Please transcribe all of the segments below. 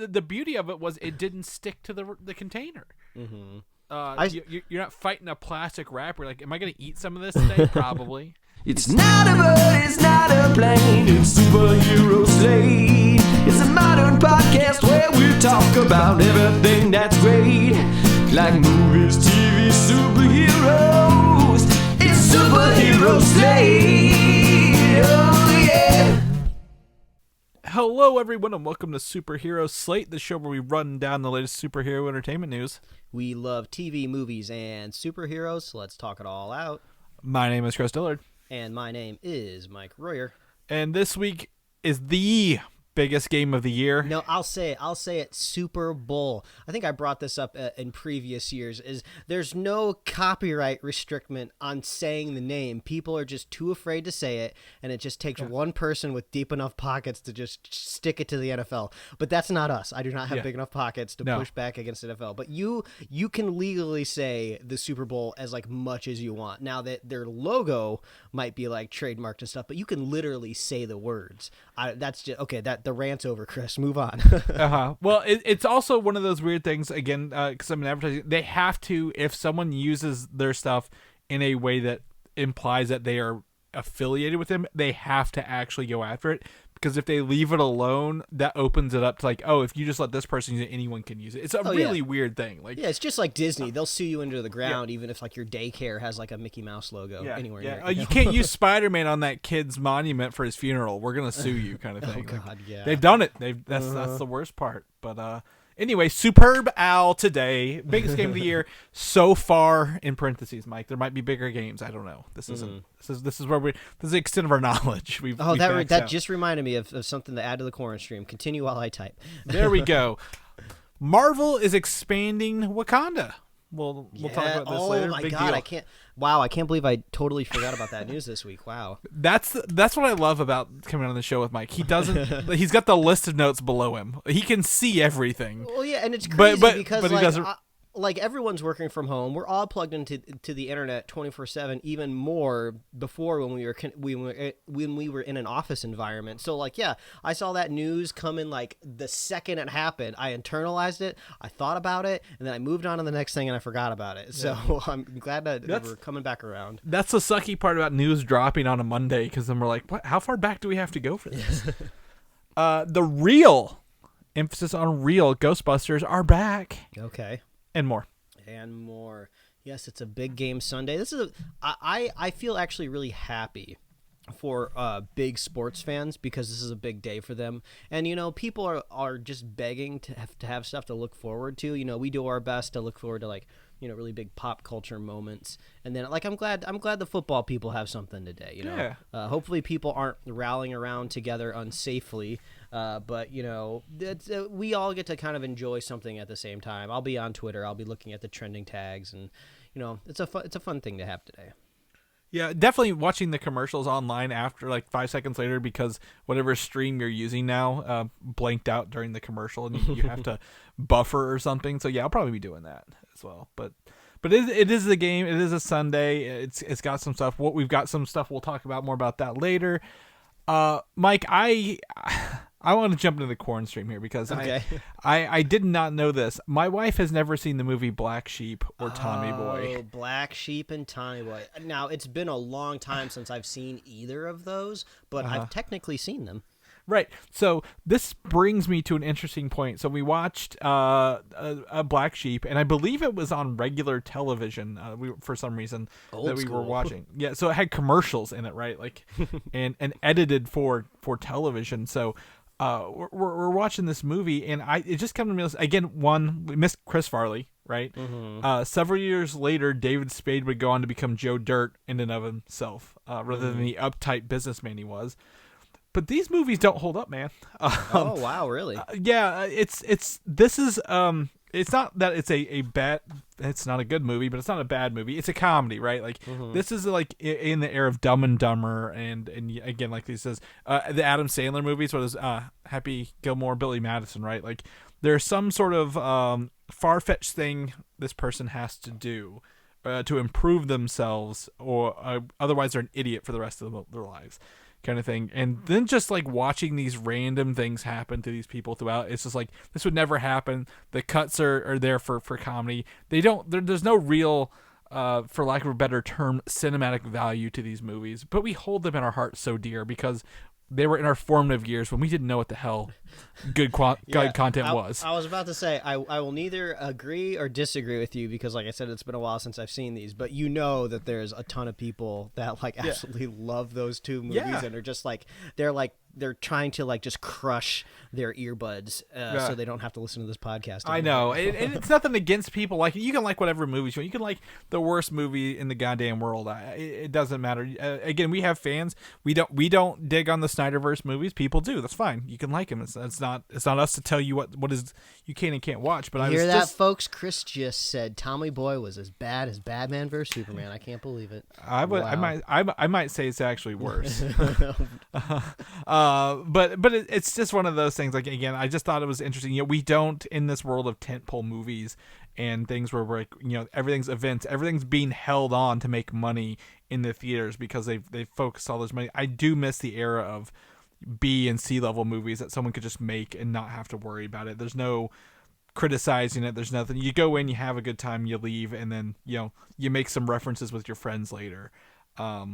the beauty of it was it didn't stick to the container. You're not fighting a plastic wrapper. Like, am I going to eat some of this today? Probably. It's not a bird, it's not a plane, it's Superhero Slate. It's a modern podcast where we talk about everything that's great, like movies, TV, superheroes. It's Superhero Slate. Oh yeah. Hello, everyone, and welcome to Superhero Slate, the show where we run down the latest superhero entertainment news. We love TV, movies, and superheroes, so let's talk it all out. My name is Chris Dillard. And my name is Mike Royer. And this week is the biggest game of the year. No, I'll say it, Super Bowl. I think I brought this up in previous years, is there's no copyright restriction on saying the name. People are just too afraid to say it, and it just takes one person with deep enough pockets to just stick it to the NFL. But that's not us. I do not have big enough pockets to push back against NFL. But you can legally say the Super Bowl as like much as you want. Now that their logo might be like trademarked and stuff, but you can literally say the words. That's just okay. The rant's over, Chris. Move on. Well, it's also one of those weird things, again, because I'm in advertising, they have to, if someone uses their stuff in a way that implies that they are affiliated with them, they have to actually go after it, because if they leave it alone, that opens it up to like, oh, if you just let this person use it, anyone can use it. It's a really weird thing. Like, it's just like Disney. They'll sue you into the ground even if like your daycare has like a Mickey Mouse logo anywhere near it. You can't use Spider-Man on that kid's monument for his funeral. We're gonna sue you, kind of thing. Oh God, yeah. They've done it. That's the worst part. But anyway, Superb Owl today, biggest game of the year so far. In parentheses, Mike, there might be bigger games. I don't know. This isn't. This is the extent of our knowledge. That just reminded me of something to add to the Quaranstream. Continue while I type. There we go. Marvel is expanding Wakanda. We'll talk about this later. Oh my Big God, deal. I can't believe I totally forgot about that news this week. Wow. That's what I love about coming on the show with Mike. He doesn't. He's got the list of notes below him. He can see everything. Well, yeah, and it's crazy because he doesn't. Like everyone's working from home. We're all plugged into the internet 24/7. Even more before when we were in an office environment. So like, yeah, I saw that news come in like the second it happened. I internalized it. I thought about it, and then I moved on to the next thing, and I forgot about it. So I'm glad that we're coming back around. That's the sucky part about news dropping on a Monday, because then we're like, what? How far back do we have to go for this? The real emphasis on real Ghostbusters are back. Okay. And more. Yes, it's a big game Sunday. I feel actually really happy for big sports fans, because this is a big day for them. And, people are just begging to have stuff to look forward to. We do our best to look forward to, like, really big pop culture moments. And then, like, I'm glad the football people have something today, hopefully people aren't rallying around together unsafely. But we all get to kind of enjoy something at the same time. I'll be on Twitter. I'll be looking at the trending tags, and it's a fun thing to have today. Yeah, definitely watching the commercials online after like 5 seconds later, because whatever stream you're using now blanked out during the commercial, and you have to buffer or something. So yeah, I'll probably be doing that as well. But it is the game. It is a Sunday. It's got some stuff. We've got some stuff. We'll talk about more about that later. Mike, I want to jump into the Quaranstream here, because I did not know this. My wife has never seen the movie Black Sheep or Tommy Boy. Oh, Black Sheep and Tommy Boy. Now, it's been a long time since I've seen either of those, but I've technically seen them. Right. So this brings me to an interesting point. So we watched a Black Sheep, and I believe it was on regular television. For some reason we were watching. Yeah. So it had commercials in it, right? Like, and edited for television. So we're watching this movie, and it just comes to me again. One, we missed Chris Farley, right? Mm-hmm. Several years later, David Spade would go on to become Joe Dirt in and of himself, rather than the uptight businessman he was. But these movies don't hold up, man. Oh wow, really? Yeah, it's not that it's a bad. It's not a good movie, but it's not a bad movie. It's a comedy, right? Like this is like in the era of Dumb and Dumber, and again, like he says, the Adam Sandler movies, where there's Happy Gilmore, Billy Madison, right? Like there's some sort of far-fetched thing this person has to do to improve themselves, or otherwise they're an idiot for the rest of their lives. kind of thing. And then just like watching these random things happen to these people throughout, it's just like, this would never happen. The cuts are there for comedy. There's no real, for lack of a better term, cinematic value to these movies, but we hold them in our hearts so dear because they were in our formative years when we didn't know what the hell good content was. I was about to say, I will neither agree or disagree with you because, like I said, it's been a while since I've seen these. But you know that there's a ton of people that like absolutely love those two movies and are just like they're trying to like just crush their earbuds so they don't have to listen to this podcast anymore. I know, and it's nothing against people. Like, you can like whatever movies you want. You can like the worst movie in the goddamn world. It doesn't matter. Again, we have fans. We don't dig on the Snyderverse movies. People do. That's fine. You can like them. It's not us to tell you what is you can and can't watch. But you hear that, folks? Chris just said Tommy Boy was as bad as Batman vs Superman. I can't believe it. I might say it's actually worse. But it's just one of those things. Like, again, I just thought it was interesting. You know, we don't, in this world of tentpole movies and things where we're like, you know, everything's events, everything's being held on to make money in the theaters because they focus all this money. I do miss the era of B and C level movies that someone could just make and not have to worry about it. There's no criticizing it. There's nothing. You go in, you have a good time, you leave, and then, you know, you make some references with your friends later. A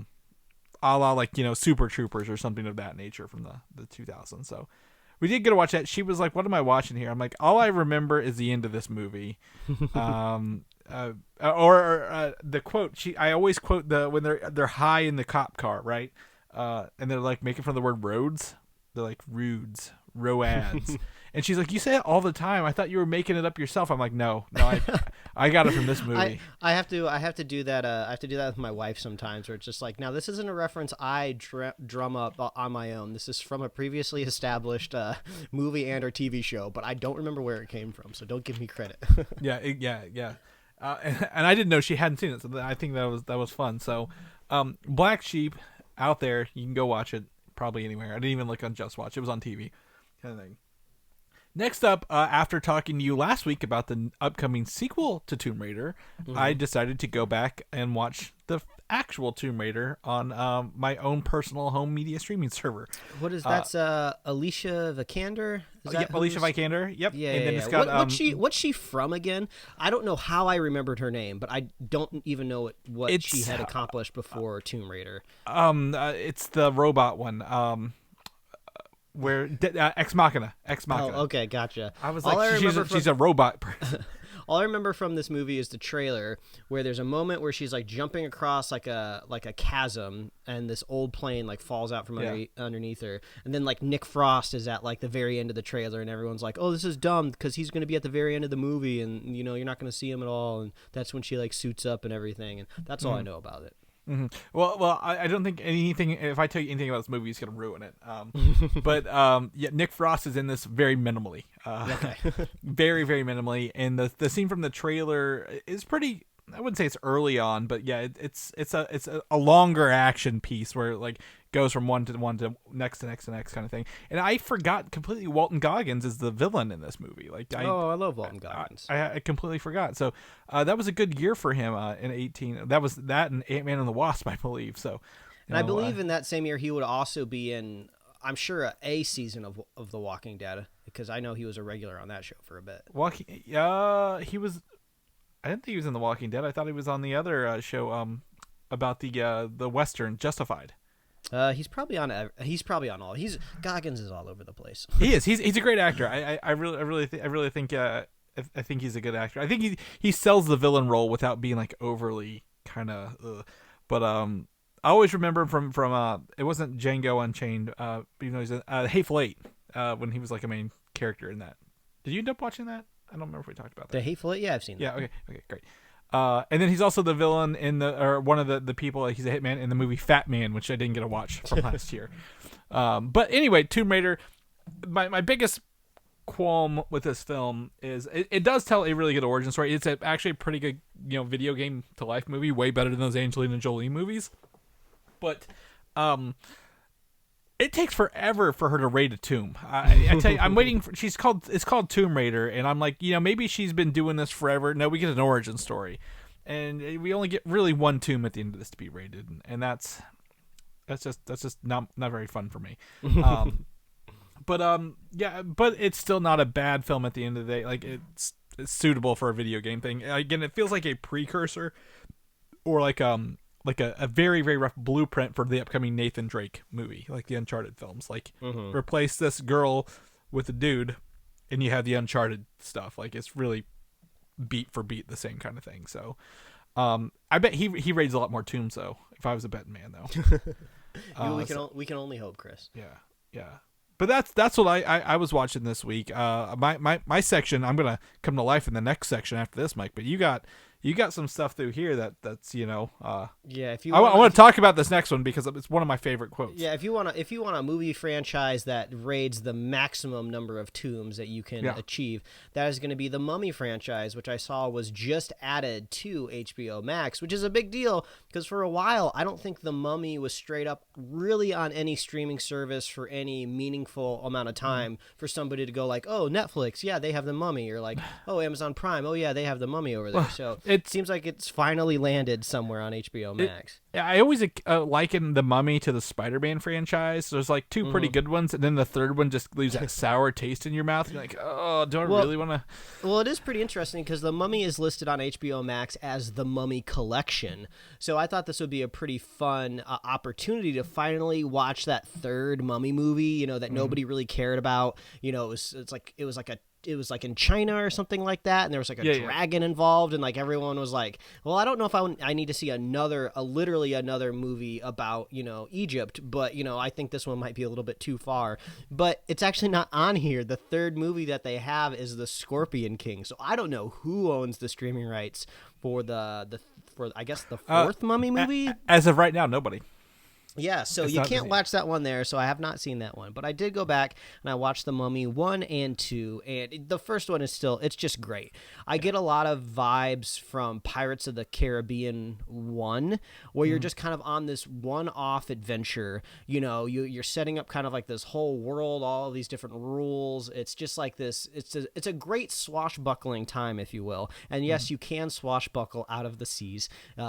la like, you know, Super Troopers or something of that nature from the 2000s. So we did get to watch that. She was like, "What am I watching here?" I'm like, "All I remember is the end of this movie." The quote. I always quote when they're high in the cop car, right? And they're like making fun of the word roads. They're like rudes, roads. And she's like, "You say it all the time. I thought you were making it up yourself." I'm like, no, I got it from this movie. I have to do that. I have to do that with my wife sometimes, where it's just like, now this isn't a reference I drum up on my own. This is from a previously established movie and or TV show, but I don't remember where it came from, so don't give me credit. Yeah. And I didn't know she hadn't seen it, so I think that was fun. So, Black Sheep out there, you can go watch it probably anywhere. I didn't even look on Just Watch; it was on TV, kind of thing. Next up, after talking to you last week about the upcoming sequel to Tomb Raider, I decided to go back and watch the actual Tomb Raider on my own personal home media streaming server. What is that's Alicia Vikander? Yep, Alicia Vikander. Yep. Yeah. And then yeah. It's got, what's she from again? I don't know how I remembered her name, but I don't even know what she had accomplished before Tomb Raider. It's the robot one. Where Ex Machina. Oh, okay, gotcha. I was like, she's a robot person. All I remember from this movie is the trailer where there's a moment where she's like jumping across like a chasm, and this old plane like falls out from underneath her, and then like Nick Frost is at like the very end of the trailer, and everyone's like, "Oh, this is dumb because he's going to be at the very end of the movie, and you know you're not going to see him at all." And that's when she like suits up and everything, and that's all I know about it. Mm-hmm. Well, I don't think anything. If I tell you anything about this movie, it's gonna ruin it. But Nick Frost is in this very minimally. Very, very minimally, and the scene from the trailer is pretty. I wouldn't say it's early on, but yeah, it's a longer action piece where it like goes from one to next kind of thing. And I forgot completely Walton Goggins is the villain in this movie. Like, I love Walton Goggins. I completely forgot. So that was a good year for him in 2018. That was that and Ant-Man and the Wasp, I believe. So, and I believe in that same year he would also be in, I'm sure, a season of The Walking Dead, because I know he was a regular on that show for a bit. He was. I didn't think he was in The Walking Dead. I thought he was on the other show about the Western Justified. He's probably on all. Goggins is all over the place. He is. He's a great actor. I really think I think he's a good actor. I think he sells the villain role without being like overly kind of. But I always remember him from it wasn't Django Unchained. Even though he's in Hateful Eight when he was like a main character in that. Did you end up watching that? I don't remember if we talked about that. The Hateful Eight? Yeah, I've seen that. Yeah, okay, great. And then he's also the villain or one of the people. He's a hitman in the movie Fat Man, which I didn't get to watch from last year. But anyway, Tomb Raider. My biggest qualm with this film is it does tell a really good origin story. It's actually a pretty good video game to life movie, way better than those Angelina Jolie movies. But it takes forever for her to raid a tomb. I tell you, I'm waiting for. It's called Tomb Raider, and I'm like, maybe she's been doing this forever. No, we get an origin story, and we only get really one tomb at the end of this to be raided, and that's. That's just not very fun for me. But it's still not a bad film at the end of the day. Like it's suitable for a video game thing. Again, it feels like a precursor or like a very, very rough blueprint for the upcoming Nathan Drake movie, like the Uncharted films. Like replace this girl with a dude and you have the Uncharted stuff. Like it's really beat for beat the same kind of thing. So I bet he raids a lot more tombs though, if I was a betting man though. We can only hope, Chris. Yeah. But that's what I was watching this week. My section, I'm gonna come to life in the next section after this, Mike. But you got some stuff through here that's If you I want to talk about this next one because it's one of my favorite quotes. Yeah, if you want a movie franchise that raids the maximum number of tombs that you can achieve, that is going to be the Mummy franchise, which I saw was just added to HBO Max, which is a big deal because for a while I don't think the Mummy was straight up really on any streaming service for any meaningful amount of time for somebody to go like, oh, Netflix, yeah, they have the Mummy, or like, oh, Amazon Prime, oh yeah, they have the Mummy over there. So it seems like it's finally landed somewhere on HBO Max. I always liken the Mummy to the Spider-Man franchise. There's like two pretty good ones, and then the third one just leaves that sour taste in your mouth. You're like, oh, do I really want to? Well, it is pretty interesting because the Mummy is listed on HBO Max as the Mummy Collection. So I thought this would be a pretty fun opportunity to finally watch that third Mummy movie. That nobody really cared about. It was like in China or something like that, and there was like a dragon involved, and like everyone was like, well, I don't know if I need to see literally another movie about Egypt, but I think this one might be a little bit too far. But it's actually not on here. The third movie that they have is the Scorpion King, so I don't know who owns the streaming rights for for I guess the fourth Mummy movie. As of right now, nobody. Yeah, so you can't watch that one there, so I have not seen that one. But I did go back, and I watched The Mummy 1 and 2, and the first one it's just great. I get a lot of vibes from Pirates of the Caribbean 1, where you're just kind of on this one-off adventure. You're setting up kind of like this whole world, all of these different rules. It's just like this. It's a great swashbuckling time, if you will. And yes, you can swashbuckle out of the seas.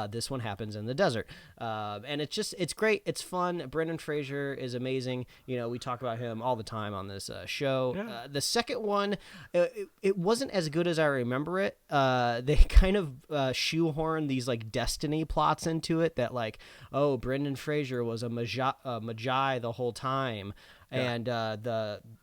This one happens in the desert. And it's great. It's fun. Brendan Fraser is amazing. We talk about him all the time on this show. Yeah. The second one, it wasn't as good as I remember it. They kind of shoehorned these like destiny plots into it that like, oh, Brendan Fraser was a magi the whole time. Yeah. And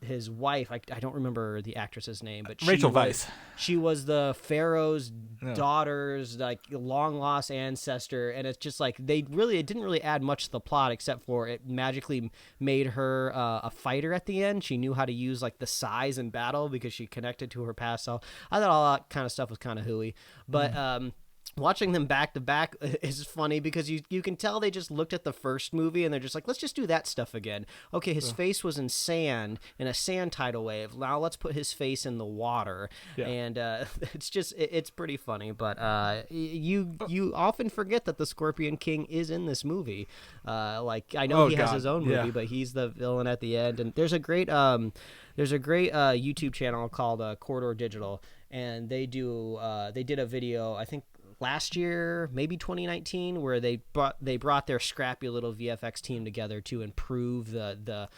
his wife, I don't remember the actress's name, but Rachel Weisz. She was the Pharaoh's daughter's like long lost ancestor, and it's just like it didn't really add much to the plot except for it magically made her a fighter at the end. She knew how to use like the sais in battle because she connected to her past self. I thought all that kind of stuff was kind of hooey, but watching them back to back is funny because you can tell they just looked at the first movie and they're just like, let's just do that stuff again. Okay, his face was in sand, in a sand tidal wave. Now let's put his face in the water. Yeah. And it's pretty funny. But you often forget that the Scorpion King is in this movie. I know he has his own movie, but he's the villain at the end. And there's a great YouTube channel called Corridor Digital, and they did a video, I think last year, maybe 2019, where they brought their scrappy little VFX team together to improve the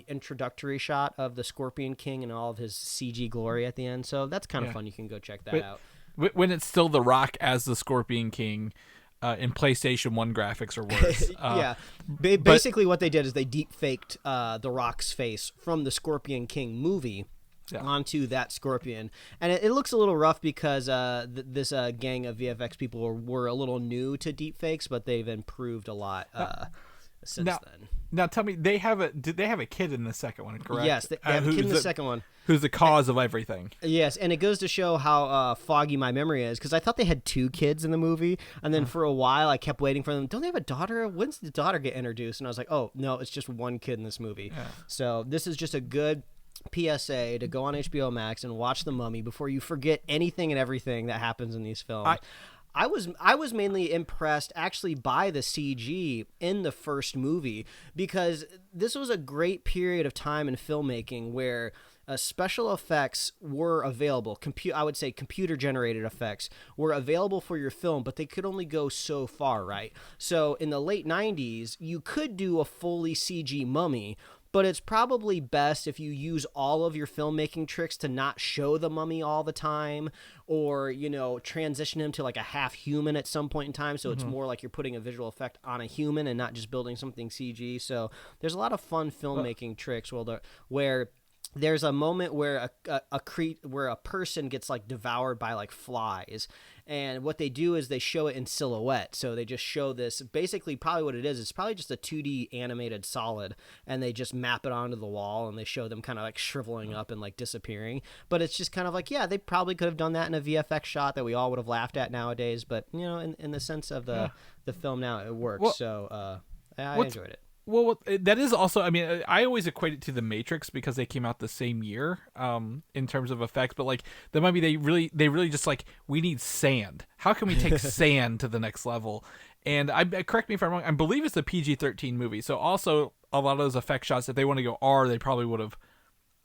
introductory shot of the Scorpion King and all of his CG glory at the end. So that's kind of fun. You can go check that out. When it's still The Rock as the Scorpion King, in PlayStation 1 graphics or worse. Basically what they did is they deep faked The Rock's face from the Scorpion King movie onto that Scorpion, and it looks a little rough because this gang of VFX people were a little new to deepfakes, but they've improved a lot since then. Now tell me, did they have a kid in the second one, correct? Yes, they have a kid in the second one. Who's the cause of everything. Yes, and it goes to show how foggy my memory is, because I thought they had two kids in the movie, and then for a while I kept waiting for them. Don't they have a daughter? When's the daughter get introduced? And I was like, oh, no, it's just one kid in this movie. Yeah. So this is just a good PSA to go on HBO Max and watch The Mummy before you forget anything and everything that happens in these films. I was mainly impressed actually by the CG in the first movie, because this was a great period of time in filmmaking where special effects were available. I would say computer-generated effects were available for your film, but they could only go so far, right? So in the late 90s, you could do a fully CG mummy, but it's probably best if you use all of your filmmaking tricks to not show the mummy all the time, or, transition him to like a half human at some point in time. So it's more like you're putting a visual effect on a human and not just building something CG. So there's a lot of fun filmmaking tricks where there's a moment where a person gets like devoured by like flies, and what they do is they show it in silhouette. So they just show this, basically probably what it is, it's probably just a 2D animated solid, and they just map it onto the wall, and they show them kind of like shriveling up and like disappearing. But it's just kind of like, yeah, they probably could have done that in a VFX shot that we all would have laughed at nowadays, but in the sense of the film now, it works. Well, so I enjoyed it. Well, that is also, I mean, I always equate it to The Matrix because they came out the same year in terms of effects. But like the Mummy, they really just like, we need sand. How can we take sand to the next level? And correct me if I'm wrong, I believe it's a PG-13 movie. So also a lot of those effect shots, if they want to go R, they probably would have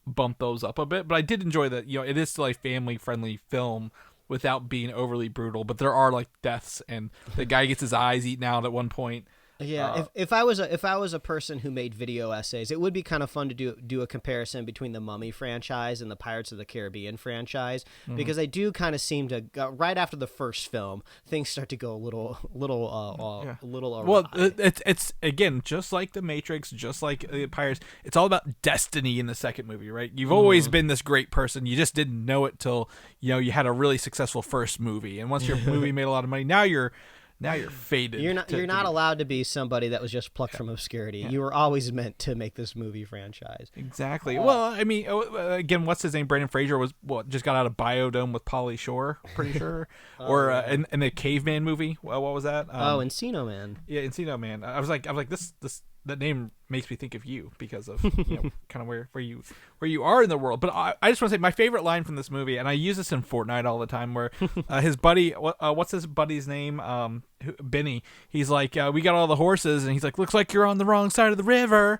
bumped those up a bit. But I did enjoy that, it is still a family-friendly film without being overly brutal. But there are like deaths, and the guy gets his eyes eaten out at one point. Yeah, if I was a person who made video essays, it would be kind of fun to do a comparison between the Mummy franchise and the Pirates of the Caribbean franchise, because they do kind of seem to right after the first film, things start to go a little awry. Well, it's again just like the Matrix, just like Pirates. It's all about destiny in the second movie, right? You've always been this great person. You just didn't know it till you had a really successful first movie, and once your movie made a lot of money, now you're faded. You're not allowed to be somebody that was just plucked from obscurity. You were always meant to make this movie franchise. Exactly. Well, I mean, again, what's his name? Brendan Fraser just got out of Biodome with Pauly Shore, pretty sure, or in the Caveman movie. What was that? Encino Man. Yeah, Encino Man. I was like, this that name makes me think of you because of kind of where you are in the world. But I just want to say my favorite line from this movie, and I use this in Fortnite all the time, where his buddy, what's his buddy's name? Benny. He's like, we got all the horses, and he's like, looks like you're on the wrong side of the river,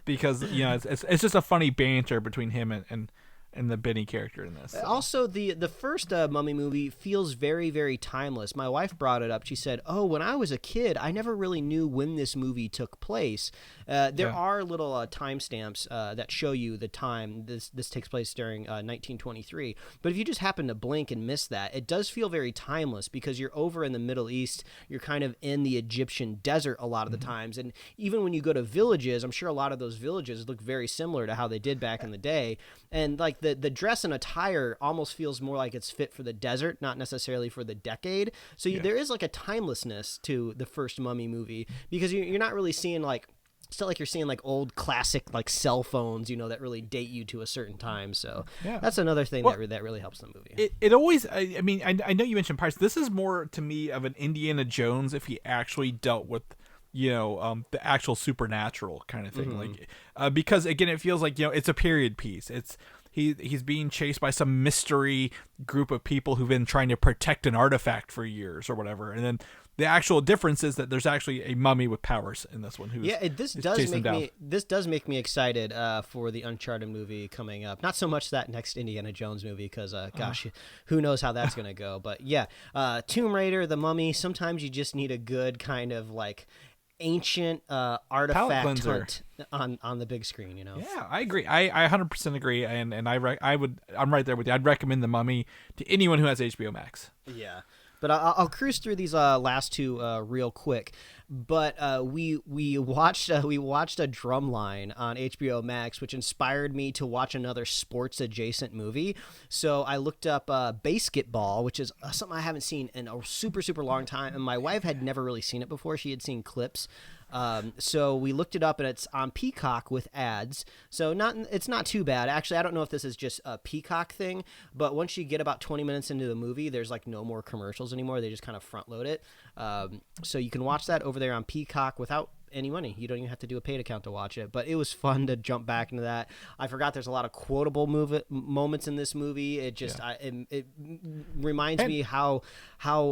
because it's just a funny banter between him and the Benny character in this. So. Also, the first Mummy movie feels very, very timeless. My wife brought it up. She said, when I was a kid, I never really knew when this movie took place. There are little timestamps that show you the time this takes place during 1923. But if you just happen to blink and miss that, it does feel very timeless because you're over in the Middle East. You're kind of in the Egyptian desert a lot of the times. And even when you go to villages, I'm sure a lot of those villages look very similar to how they did back in the day. And like the dress and attire almost feels more like it's fit for the desert, not necessarily for the decade. So there is like a timelessness to the first Mummy movie because you're not really seeing like, it's not like you're seeing like old classic like cell phones, that really date you to a certain time. So that's another thing that really helps the movie. It always, I mean, I know you mentioned Pirates. This is more to me of an Indiana Jones if he actually dealt with the actual supernatural kind of thing, like because again, it feels like it's a period piece. It's he's being chased by some mystery group of people who've been trying to protect an artifact for years or whatever, and then the actual difference is that there's actually a mummy with powers in this one. This does make me excited for the Uncharted movie coming up. Not so much that next Indiana Jones movie because gosh, who knows how that's gonna go. But Tomb Raider, The Mummy. Sometimes you just need a good kind of like ancient artifact hunt on the big screen, Yeah, I agree. I 100% agree, and I'm right there with you. I'd recommend The Mummy to anyone who has HBO Max. Yeah. But I'll cruise through these last two real quick. But we watched a Drumline on HBO Max, which inspired me to watch another sports adjacent movie. So I looked up BASEketball, which is something I haven't seen in a super, super long time. And my wife had never really seen it before. She had seen clips. So we looked it up, and it's on Peacock with ads. So it's not too bad. Actually, I don't know if this is just a Peacock thing, but once you get about 20 minutes into the movie, there's like no more commercials anymore. They just kind of front load it. So you can watch that over there on Peacock without any money. You don't even have to do a paid account to watch it. But it was fun to jump back into that. I forgot there's a lot of quotable moments in this movie. It just it reminds me how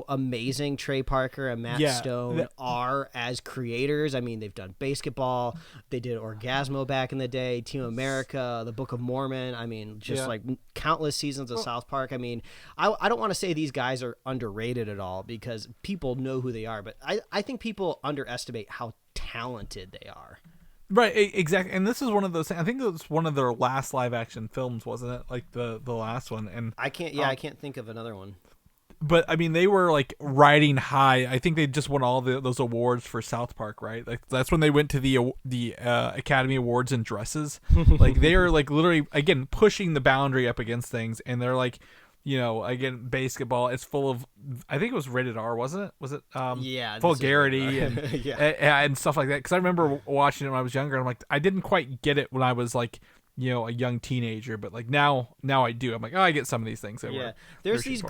amazing Trey Parker and Matt Stone are as creators. I mean, they've done BASEketball. They did Orgasmo back in the day, Team America, The Book of Mormon. I mean, just like countless seasons of South Park. I mean, I don't want to say these guys are underrated at all because people know who they are, but I think people underestimate how talented they are. Right, exactly. And this is one of those. I think it was one of their last live action films, wasn't it? Like the last one. And I can't think of another one. But I mean, they were like riding high. I think they just won all those awards for South Park, right? Like that's when they went to the Academy Awards in dresses. Like they are like literally again pushing the boundary up against things, and they're like, you know, again, BASEketball. It's full of, I think it was rated R, wasn't it? Was it? Vulgarity and stuff like that. Because I remember watching it when I was younger. And I'm like, I didn't quite get it when I was like, you know, a young teenager, but like now I do. I'm like, oh, I get some of these things. There's these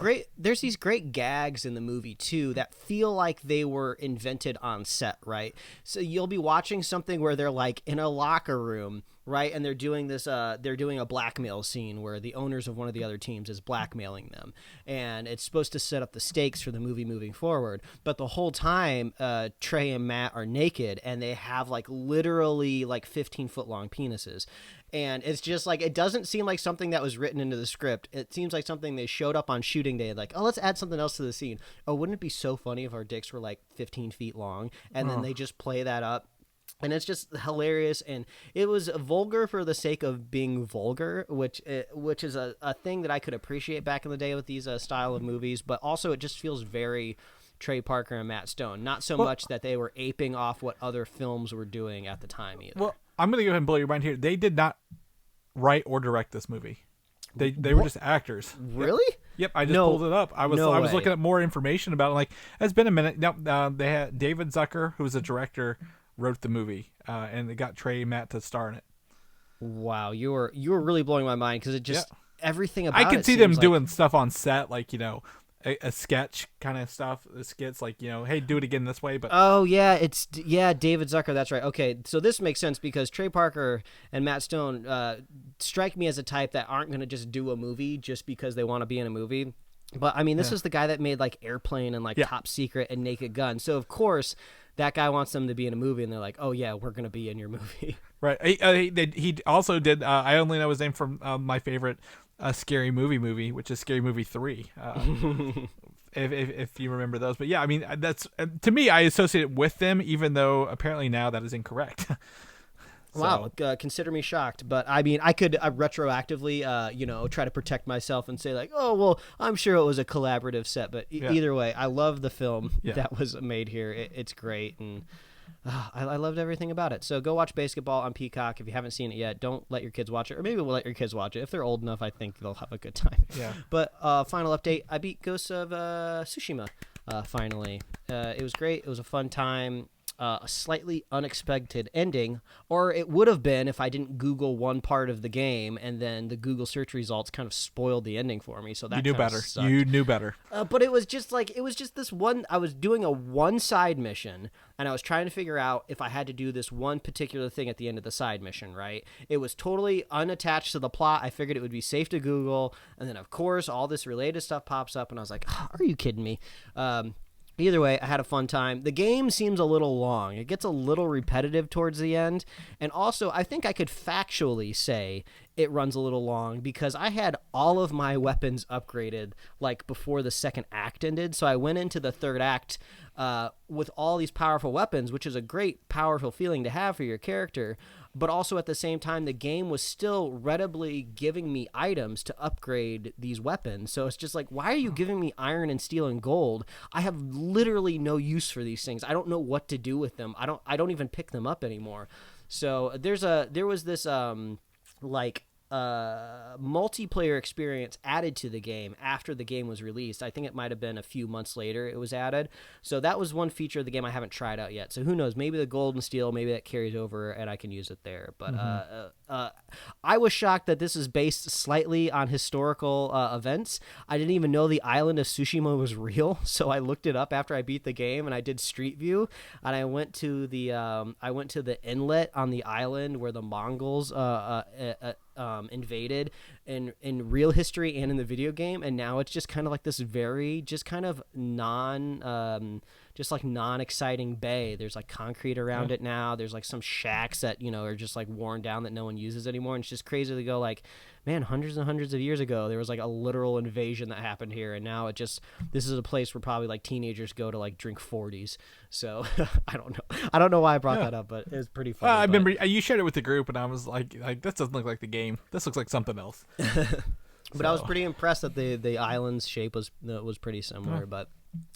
great gags in the movie too that feel like they were invented on set, right? So you'll be watching something where they're like in a locker room, right? And they're doing this, they're doing a blackmail scene where the owners of one of the other teams is blackmailing them. And it's supposed to set up the stakes for the movie moving forward. But the whole time, Trey and Matt are naked and they have like literally like 15-foot long penises. And it's just like, it doesn't seem like something that was written into the script. It seems like something they showed up on shooting day, like, oh, let's add something else to the scene. Oh, wouldn't it be so funny if our dicks were like 15 feet long? And then they just play that up. And it's just hilarious, and it was vulgar for the sake of being vulgar, which is a thing that I could appreciate back in the day with these style of movies, but also it just feels very Trey Parker and Matt Stone. Not so much that they were aping off what other films were doing at the time either. Well, I'm going to go ahead and blow your mind here. They did not write or direct this movie. They were just actors. Really? Yep, I just pulled it up. I was looking at more information about it. Like, it's been a minute. No, they had David Zucker, who was a director, wrote the movie, and they got Trey and Matt to star in it. Wow, you were really blowing my mind because it just everything about it. I could see them doing stuff on set, like, you know, a sketch kind of stuff, the skits, like, you know, hey, do it again this way. But David Zucker, that's right. Okay, so this makes sense because Trey Parker and Matt Stone strike me as a type that aren't going to just do a movie just because they want to be in a movie. But I mean, this is the guy that made like Airplane and like Top Secret and Naked Gun. So of course that guy wants them to be in a movie, and they're like, oh yeah, we're gonna be in your movie. Right. He also did. I only know his name from my favorite Scary Movie, which is Scary Movie 3. If you remember those. But yeah, I mean, that's to me, I associate it with them, even though apparently now that is incorrect. Wow, consider me shocked. But I mean, I could retroactively, try to protect myself and say like, oh, well, I'm sure it was a collaborative set. But either way, I love the film that was made here. It's great. And I loved everything about it. So go watch BASEketball on Peacock if you haven't seen it yet. Don't let your kids watch it. Or maybe we'll let your kids watch it. If they're old enough, I think they'll have a good time. Yeah. But final update, I beat Ghosts of Tsushima finally. It was great. It was a fun time. A slightly unexpected ending, or it would have been if I didn't Google one part of the game and then the Google search results kind of spoiled the ending for me. So that you knew better. Sucked. You knew better. But it was just this one. I was doing a one side mission, and I was trying to figure out if I had to do this one particular thing at the end of the side mission. Right? It was totally unattached to the plot. I figured it would be safe to Google, and then of course all this related stuff pops up, and I was like, oh, "Are you kidding me?" Either way, I had a fun time. The game seems a little long. It gets a little repetitive towards the end. And also, I think I could factually say it runs a little long because I had all of my weapons upgraded like before the second act ended. So I went into the third act with all these powerful weapons, which is a great, powerful feeling to have for your character. But also at the same time, the game was still readily giving me items to upgrade these weapons. So it's just like, why are you giving me iron and steel and gold? I have literally no use for these things. I don't know what to do with them. I don't even pick them up anymore. So there was this multiplayer experience added to the game after the game was released. I think it might have been a few months later it was added. So that was one feature of the game I haven't tried out yet. So who knows? Maybe the gold and steel, maybe that carries over and I can use it there. But I was shocked that this is based slightly on historical events. I didn't even know the island of Tsushima was real, so I looked it up after I beat the game and I did Street View, and I went to the inlet on the island where the Mongols invaded in real history and in the video game, and now it's just kind of like this very just kind of non-exciting bay. There's like concrete around it now. There's like some shacks that are just like worn down that no one uses anymore, and it's just crazy to go like, man, hundreds and hundreds of years ago there was like a literal invasion that happened here, and now this is a place where probably like teenagers go to like drink 40s. So I don't know why I brought that up, but it was pretty funny. I remember you shared it with the group, and I was like this doesn't look like the game. This looks like something else. But I was pretty impressed that the island's shape was pretty similar. But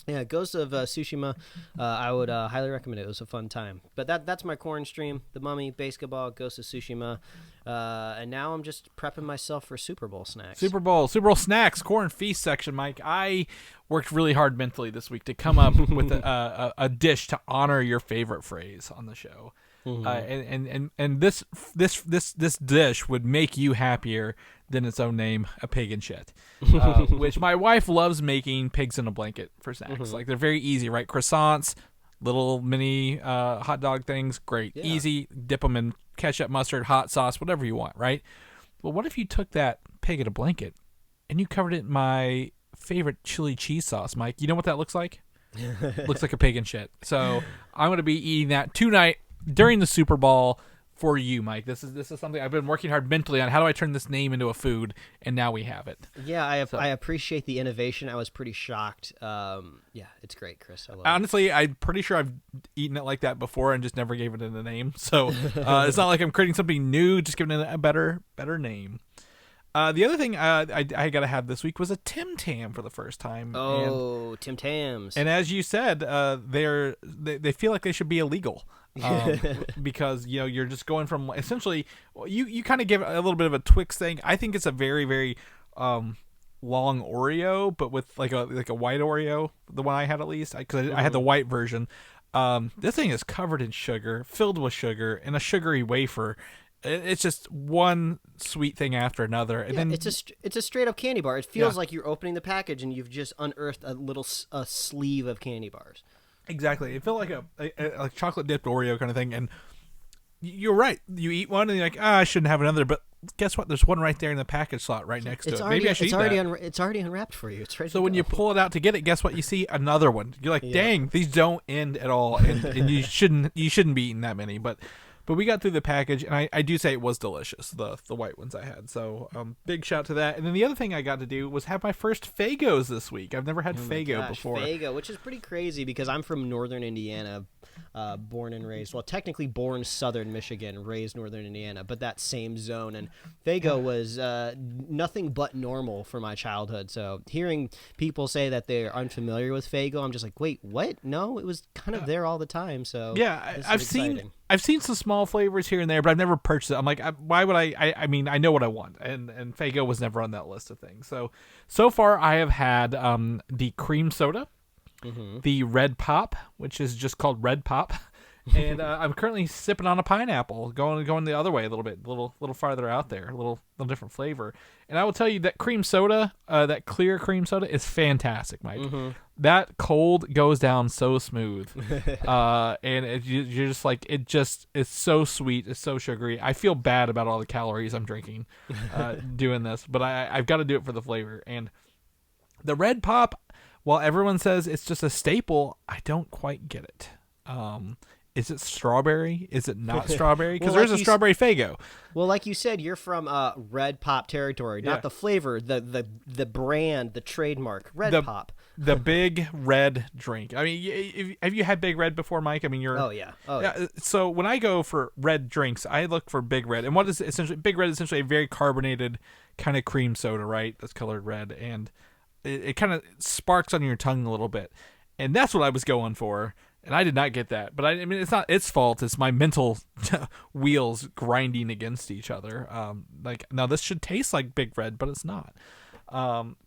yeah, Ghost of Tsushima, I would highly recommend it. It was a fun time. But that's my Quaranstream: The Mummy, BASEketball, Ghost of Tsushima, and now I'm just prepping myself for Super Bowl snacks. Super Bowl snacks, Quaranfeast section, Mike. I worked really hard mentally this week to come up with a dish to honor your favorite phrase on the show. Mm-hmm. And this dish would make you happier than its own name, a pig in shit. Which my wife loves making pigs in a blanket for snacks. Mm-hmm. Like, they're very easy, right? Croissants, little mini hot dog things, great. Yeah. Easy, dip them in ketchup, mustard, hot sauce, whatever you want, right? Well, what if you took that pig in a blanket and you covered it in my favorite chili cheese sauce, Mike? You know what that looks like? Looks like a pig in shit. So I'm going to be eating that tonight during the Super Bowl for you, Mike. This is something I've been working hard mentally on. How do I turn this name into a food? And now we have it. Yeah, I appreciate the innovation. I was pretty shocked. Yeah, it's great, Chris. I love Honestly, I'm pretty sure I've eaten it like that before and just never gave it a name. So it's not like I'm creating something new, just giving it a better name. The other thing I got to have this week was a TimTam for the first time. Oh, TimTams. And as you said, they feel like they should be illegal. Because you're just going from essentially you kind of give a little bit of a Twix thing. I think it's a very, very long Oreo, but with like a white Oreo, the one I had at least, because I had the white version. This thing is covered in sugar, filled with sugar, and a sugary wafer. It's just one sweet thing after another, and then it's a straight up candy bar. It feels like you're opening the package and you've just unearthed a little sleeve of candy bars. Exactly. It felt like a chocolate dipped Oreo kind of thing, and you're right. You eat one and you're like, I shouldn't have another, but guess what? There's one right there in the package slot right next to it. Maybe I should eat that. It's already unwrapped for you. It's ready. So when you pull it out to get it, guess what? You see another one. You're like, dang, these don't end at all, and you shouldn't be eating that many, but we got through the package, and I do say it was delicious, the white ones I had. So big shout to that. And then the other thing I got to do was have my first Faygos this week. I've never had Faygo before. Faygo, which is pretty crazy because I'm from northern Indiana, born and raised. Well, technically born southern Michigan, raised northern Indiana, but that same zone. And Faygo was nothing but normal for my childhood. So hearing people say that they're unfamiliar with Faygo, I'm just like, wait, what? No, it was kind of there all the time. So yeah, I've seen some small flavors here and there, but I've never purchased it. I'm like, why would I? I mean, I know what I want, and Faygo was never on that list of things. So far, I have had the cream soda, the Red Pop, which is just called Red Pop, and I'm currently sipping on a pineapple, going the other way a little bit, a little farther out there, a little different flavor. And I will tell you that cream soda, that clear cream soda, is fantastic, Mike. Mm-hmm. That cold goes down so smooth, and you're just like, it's so sweet, it's so sugary. I feel bad about all the calories I'm drinking doing this, but I've got to do it for the flavor. And the Red Pop, while everyone says it's just a staple, I don't quite get it. Is it strawberry? Is it not strawberry? Because there's a strawberry Faygo. Well, like you said, you're from Red Pop territory, not the flavor, the brand, the trademark, Red Pop. The Big Red drink. I mean, have you had Big Red before, Mike? I mean, you're... Oh, yeah. So when I go for red drinks, I look for Big Red. And what is essentially... Big Red is essentially a very carbonated kind of cream soda, right? That's colored red. And it kind of sparks on your tongue a little bit. And that's what I was going for. And I did not get that. But I mean, it's not its fault. It's my mental wheels grinding against each other. Like, now this should taste like Big Red, but it's not.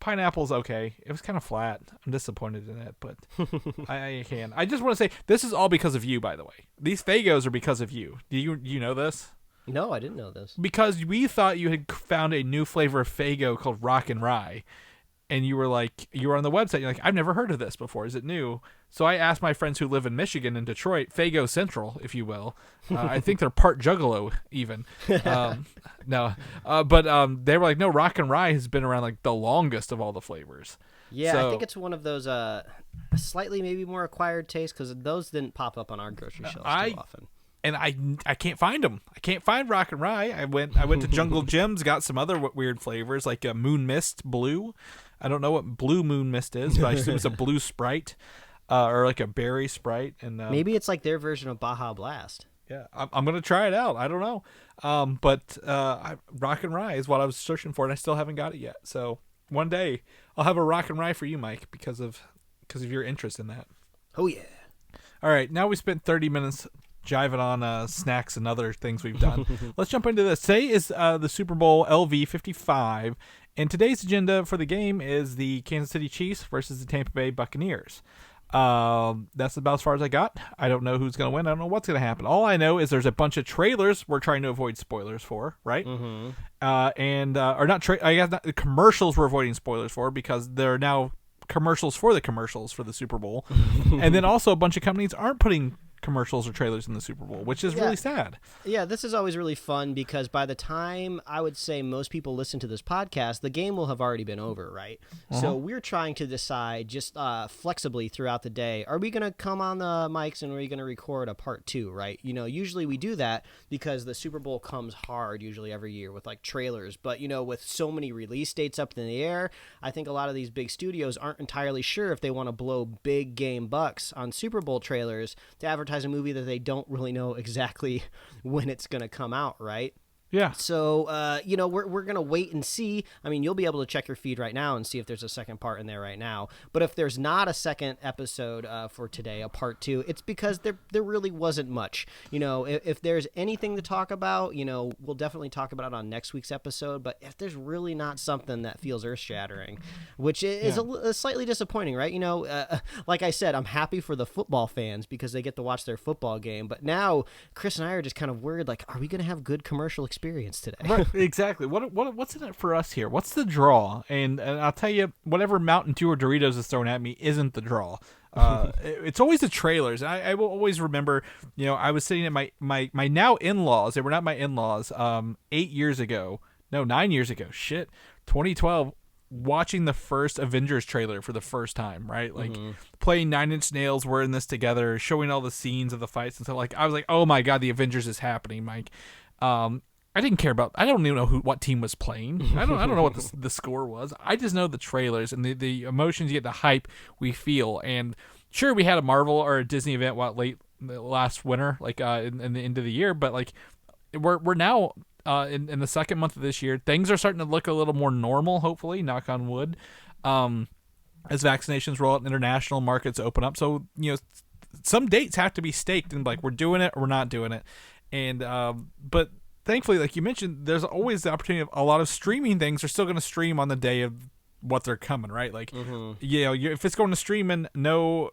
Pineapple's okay. It was kind of flat. I'm disappointed in it, but I can. I just want to say, this is all because of you, by the way. These Faygos are because of you. Do you know this? No, I didn't know this. Because we thought you had found a new flavor of Faygo called Rock and Rye. And you were on the website. You're like, I've never heard of this before. Is it new? So I asked my friends who live in Michigan and Detroit, Faygo Central, if you will. I think they're part Juggalo even. No, but they were like, no, Rock and Rye has been around like the longest of all the flavors. Yeah, so, I think it's one of those slightly maybe more acquired tastes because those didn't pop up on our grocery shelves too often. And I can't find them. I can't find Rock and Rye. I went to Jungle Jim's, got some other weird flavors like a Moon Mist Blue. I don't know what Blue Moon Mist is, but I assume it's a blue Sprite or like a berry Sprite. And maybe it's like their version of Baja Blast. Yeah, I'm gonna try it out. I don't know, but Rock and Rye is what I was searching for, and I still haven't got it yet. So one day I'll have a Rock and Rye for you, Mike, because of your interest in that. Oh yeah. All right, now we spent 30 minutes jiving on snacks and other things we've done. Let's jump into this. Today is the Super Bowl LV 55, and today's agenda for the game is the Kansas City Chiefs versus the Tampa Bay Buccaneers. That's about as far as I got. I don't know who's going to win. I don't know what's going to happen. All I know is there's a bunch of trailers we're trying to avoid spoilers for, right? Mm-hmm. Or not. I guess not the commercials we're avoiding spoilers for because there are now commercials for the Super Bowl, and then also a bunch of companies aren't putting commercials or trailers in the Super Bowl, which is really sad. Yeah, this is always really fun because by the time I would say most people listen to this podcast, the game will have already been over, right? Uh-huh. So we're trying to decide just flexibly throughout the day, are we going to come on the mics and are we going to record a part 2, right? You know, usually we do that because the Super Bowl comes hard usually every year with like trailers, but you know, with so many release dates up in the air, I think a lot of these big studios aren't entirely sure if they want to blow big game bucks on Super Bowl trailers to advertise a movie that they don't really know exactly when it's going to come out, right? Yeah. So, you know, we're going to wait and see. I mean, you'll be able to check your feed right now and see if there's a second part in there right now. But if there's not a second episode for today, a part 2, it's because there really wasn't much. You know, if there's anything to talk about, you know, we'll definitely talk about it on next week's episode. But if there's really not something that feels earth-shattering, which is a slightly disappointing, right? You know, like I said, I'm happy for the football fans because they get to watch their football game. But now Chris and I are just kind of worried, like, are we going to have good commercial experience today? Right, exactly. What's in it for us here? What's the draw? And I'll tell you, whatever Mountain Dew or Doritos is thrown at me isn't the draw. It's always the trailers. I will always remember, you know, I was sitting at my now in-laws. They were not my in-laws. 9 years ago, 2012, watching the first Avengers trailer for the first time, right? Like playing Nine Inch Nails, we're in this together, showing all the scenes of the fights and stuff. Like I was like, oh my god, the Avengers is happening, Mike. I didn't care about. I don't even know what team was playing. I don't know what the score was. I just know the trailers and the emotions you get, the hype we feel. And sure, we had a Marvel or a Disney event late last winter, like in the end of the year. But like we're now in the second month of this year. Things are starting to look a little more normal. Hopefully, knock on wood. As vaccinations roll out and international markets open up, so you know some dates have to be staked and like we're doing it or we're not doing it. And but thankfully, like you mentioned, there's always the opportunity of a lot of streaming things are still going to stream on the day of what they're coming, right? Like, you know, if it's going to stream and no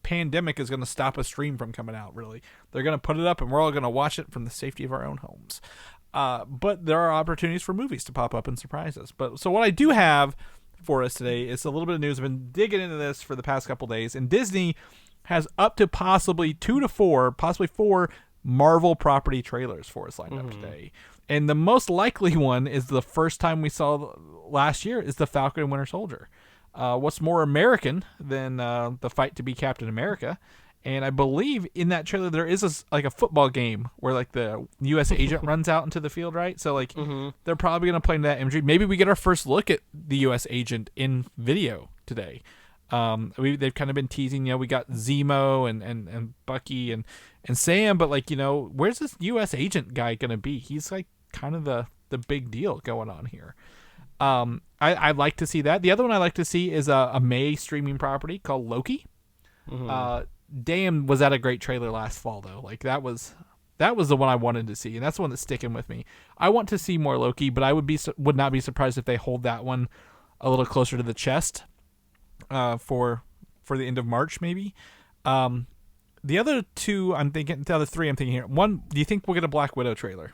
pandemic is going to stop a stream from coming out, really. They're going to put it up and we're all going to watch it from the safety of our own homes. But there are opportunities for movies to pop up and surprise us. So what I do have for us today is a little bit of news. I've been digging into this for the past couple days, and Disney has up to possibly 2 to 4, possibly 4 Marvel property trailers for us lined up today. And the most likely one is the first time we saw last year is the Falcon and Winter Soldier. What's more American than the fight to be Captain America? And I believe in that trailer there is like a football game where like the U.S. agent runs out into the field, right? So like they're probably going to play into that imagery. Maybe we get our first look at the U.S. agent in video today. They've kind of been teasing, you know, we got Zemo and Bucky and Sam, but like, you know, where's this U.S. agent guy going to be? He's like kind of the big deal going on here. I'd like to see that. The other one I like to see is a May streaming property called Loki. damn, was that a great trailer last fall though. Like that was the one I wanted to see, and that's the one that's sticking with me. I want to see more Loki, but I would not be surprised if they hold that one a little closer to the chest for the end of March maybe. The other three I'm thinking here. One, do you think we'll get a Black Widow trailer?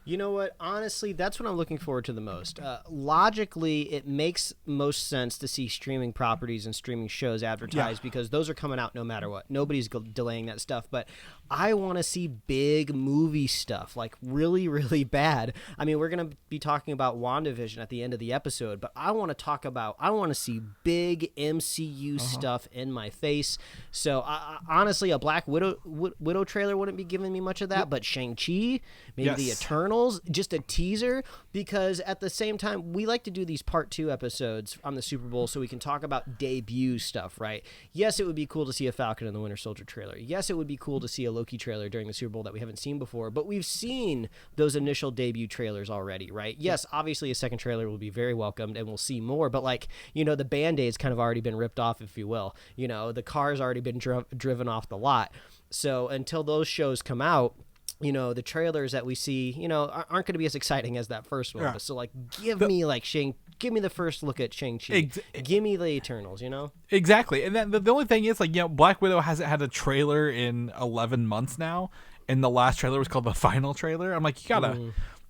You know what? Honestly, that's what I'm looking forward to the most. Logically, it makes most sense to see streaming properties and streaming shows advertised because those are coming out no matter what. Nobody's delaying that stuff. But I want to see big movie stuff, like really, really bad. I mean, we're going to be talking about WandaVision at the end of the episode, but I want to see big MCU stuff in my face. So honestly, a Black Widow trailer wouldn't be giving me much of that, but Shang-Chi, maybe the Eternals, just a teaser, because at the same time we like to do these part 2 episodes on the Super Bowl so we can talk about debut stuff, right? Yes, it would be cool to see a Falcon and the Winter Soldier trailer. Yes, it would be cool to see a Loki trailer during the Super Bowl that we haven't seen before, but we've seen those initial debut trailers already, right? Yes, obviously a second trailer will be very welcomed and we'll see more, but like, you know, the Band-Aid's kind of already been ripped off, if you will. You know, the car's already been driven off the lot. So until those shows come out, you know, the trailers that we see, you know, aren't going to be as exciting as that first one. Yeah. So, like, give me the first look at Shang-Chi. Give me the Eternals, you know? Exactly. And then the only thing is, like, you know, Black Widow hasn't had a trailer in 11 months now, and the last trailer was called the final trailer. I'm like, you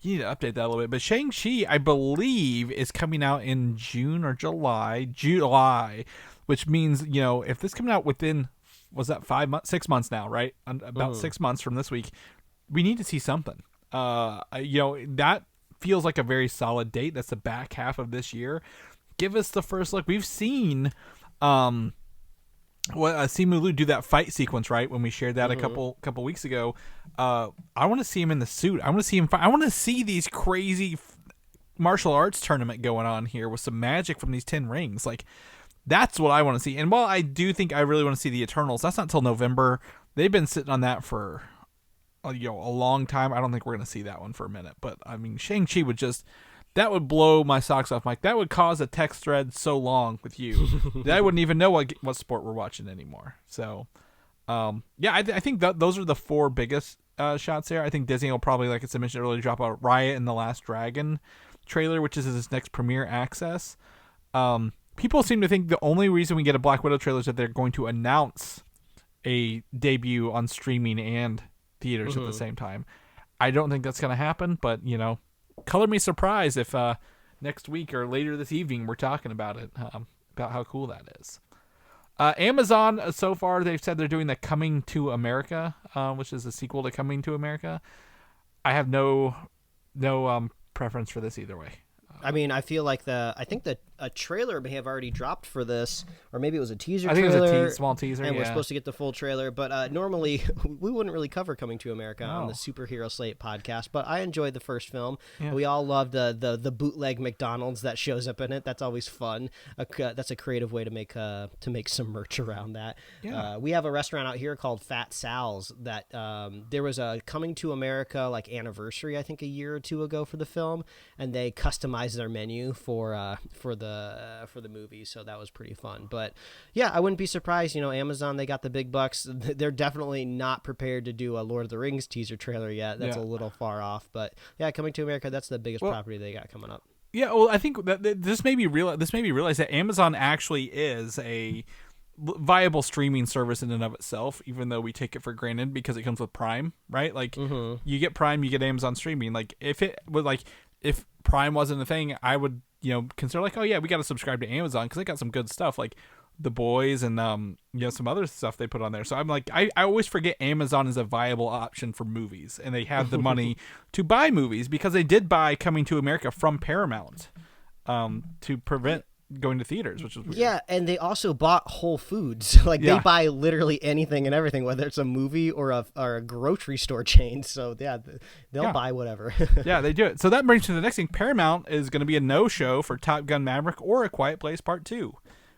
need to update that a little bit. But Shang-Chi, I believe, is coming out in June or July, which means, you know, if this coming out within, was that 6 months now, right? About 6 months from this week, we need to see something. You know, that feels like a very solid date. That's the back half of this year. Give us the first look. We've seen Simu Liu do that fight sequence, right? When we shared that a couple weeks ago. I want to see him in the suit. I want to see him fight. I want to see these crazy martial arts tournament going on here with some magic from these 10 rings. Like, that's what I want to see. And while I do think I really want to see the Eternals, that's not till November. They've been sitting on that for a long time. I don't think we're going to see that one for a minute. But, I mean, Shang-Chi that would blow my socks off, Mike. That would cause a text thread so long with you that I wouldn't even know what sport we're watching anymore. So, I think those are the 4 biggest shots there. I think Disney will probably, like I mentioned earlier, drop a Riot and the Last Dragon trailer, which is his next premiere access. People seem to think the only reason we get a Black Widow trailer is that they're going to announce a debut on streaming and theaters at the same time. I don't think that's going to happen, but, you know, color me surprised if next week or later this evening we're talking about it, about how cool that is. Amazon, so far, they've said they're doing the Coming to America, which is a sequel to Coming to America. I have no preference for this either way. I mean, I feel like I think that a trailer may have already dropped for this, or maybe it was a teaser trailer. I think it was a small teaser, and we're supposed to get the full trailer. But normally, we wouldn't really cover Coming to America on the Superhero Slate podcast. But I enjoyed the first film. Yeah. We all loved the bootleg McDonald's that shows up in it. That's always fun. That's a creative way to make some merch around that. Yeah. We have a restaurant out here called Fat Sal's that there was a Coming to America like anniversary, I think, a year or two ago for the film, and they customized their menu for the movie, so that was pretty fun. But yeah, I wouldn't be surprised. You know, Amazon, they got the big bucks. They're definitely not prepared to do a Lord of the Rings teaser trailer yet. That's a little far off, but yeah, Coming to America, that's the biggest property they got coming up. Yeah, well, I think that this made me realize that Amazon actually is a viable streaming service in and of itself, even though we take it for granted because it comes with Prime, right? Like, you get Prime, you get Amazon streaming. Like, if Prime wasn't a thing, I would, you know, consider like, oh yeah, we got to subscribe to Amazon because they got some good stuff like The Boys and you know, some other stuff they put on there. So I'm like, I always forget Amazon is a viable option for movies, and they have the money to buy movies because they did buy Coming to America from Paramount to prevent going to theaters, which was weird. Yeah, and they also bought Whole Foods. Like, they buy literally anything and everything, whether it's a movie or a grocery store chain. So yeah, they'll buy whatever. Yeah, they do it. So that brings to the next thing. Paramount is going to be a no-show for Top Gun Maverick or A Quiet Place Part 2,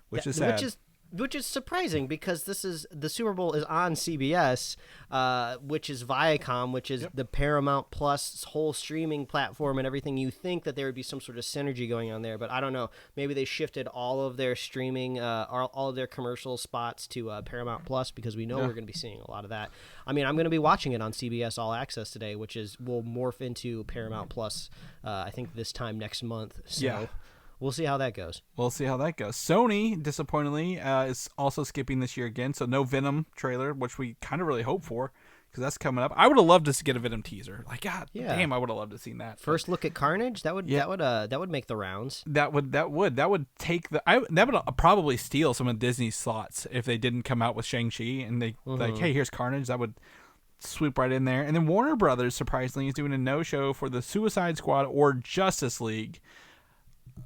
which is sad. Which is surprising because the Super Bowl is on CBS, which is Viacom, which is the Paramount Plus whole streaming platform and everything. You think that there would be some sort of synergy going on there, but I don't know. Maybe they shifted all of their streaming, all of their commercial spots to Paramount Plus because we know we're going to be seeing a lot of that. I mean, I'm going to be watching it on CBS All Access today, which will morph into Paramount Plus. I think this time next month. So we'll see how that goes. Sony, disappointingly, is also skipping this year again, so no Venom trailer, which we kind of really hope for, because that's coming up. I would have loved to get a Venom teaser. Like, God damn, I would have loved to have seen that. First look at Carnage, that would make the rounds. That would take that would probably steal some of Disney's slots if they didn't come out with Shang Chi and they like, hey, here's Carnage. That would swoop right in there. And then Warner Brothers, surprisingly, is doing a no-show for the Suicide Squad or Justice League.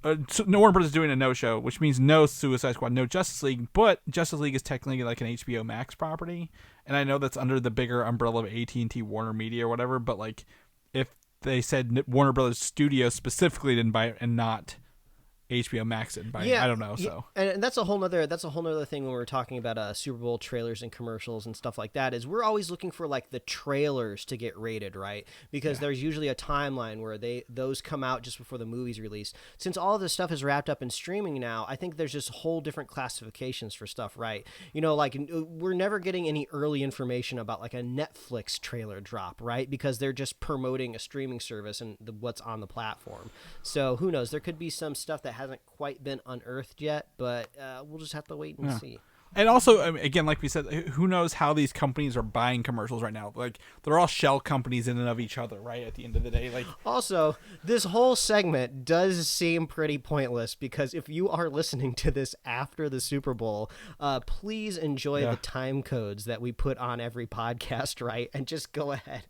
No, Warner Brothers is doing a no-show, which means no Suicide Squad, no Justice League, but Justice League is technically like an HBO Max property, and I know that's under the bigger umbrella of AT&T Warner Media or whatever, but like if they said Warner Brothers Studios specifically didn't buy it and not HBO Max didn't buy it, I don't know. So and that's a whole nother thing when we're talking about Super Bowl trailers and commercials and stuff like that, is we're always looking for like the trailers to get rated, right? Because there's usually a timeline where those come out just before the movie's released. Since all of this stuff is wrapped up in streaming now, I think there's just whole different classifications for stuff, right? You know, like we're never getting any early information about like a Netflix trailer drop, right? Because they're just promoting a streaming service and what's on the platform. So who knows? There could be some stuff that hasn't quite been unearthed yet, but we'll just have to wait and see. And also, again, like we said, who knows how these companies are buying commercials right now? Like, they're all shell companies in and of each other, right? At the end of the day, like. Also, this whole segment does seem pretty pointless because if you are listening to this after the Super Bowl, please enjoy the time codes that we put on every podcast, right? And just go ahead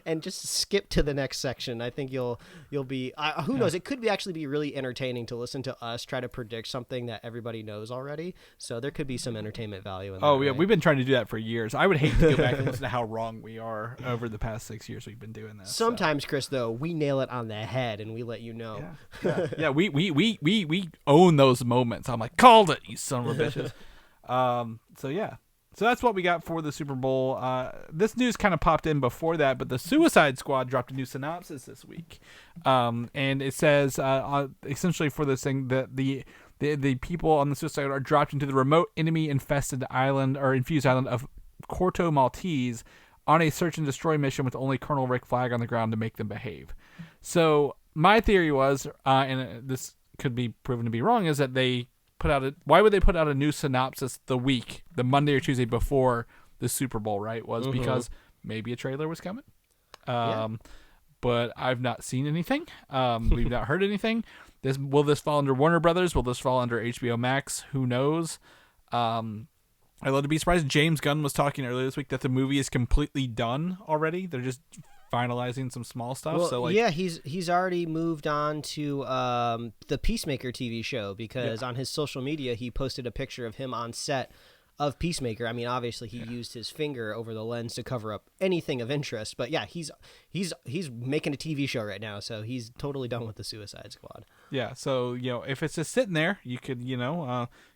and just skip to the next section. I think you'll be who knows, it could actually be really entertaining to listen to us try to predict something that everybody knows already, so there could be some entertainment value in that. Right? We've been trying to do that for years. I would hate to go back and listen to how wrong we are over the past 6 years we've been doing this. Sometimes, Chris, though, we nail it on the head and we let you know. We own those moments. I'm like, called it, you son of a bitches. So that's what we got for the Super Bowl. This news kind of popped in before that, but the Suicide Squad dropped a new synopsis this week. And it says, essentially for this thing, that the people on the Suicide Squad are dropped into the remote enemy-infested island, or infused island of Corto Maltese on a search and destroy mission with only Colonel Rick Flag on the ground to make them behave. So my theory was, and this could be proven to be wrong, is that they why would they put out a new synopsis the Monday or Tuesday before the Super Bowl, right? Was because maybe a trailer was coming. But I've not seen anything. We've not heard anything. Will this fall under Warner Brothers? Will this fall under HBO Max? Who knows? I'd love to be surprised. James Gunn was talking earlier this week that the movie is completely done already. They're just finalizing some small stuff. Well, so he's already moved on to the Peacemaker TV show, because on his social media he posted a picture of him on set of Peacemaker. I mean, obviously he used his finger over the lens to cover up anything of interest, but he's making a TV show right now, so he's totally done with the Suicide Squad. Yeah, so if it's just sitting there, you could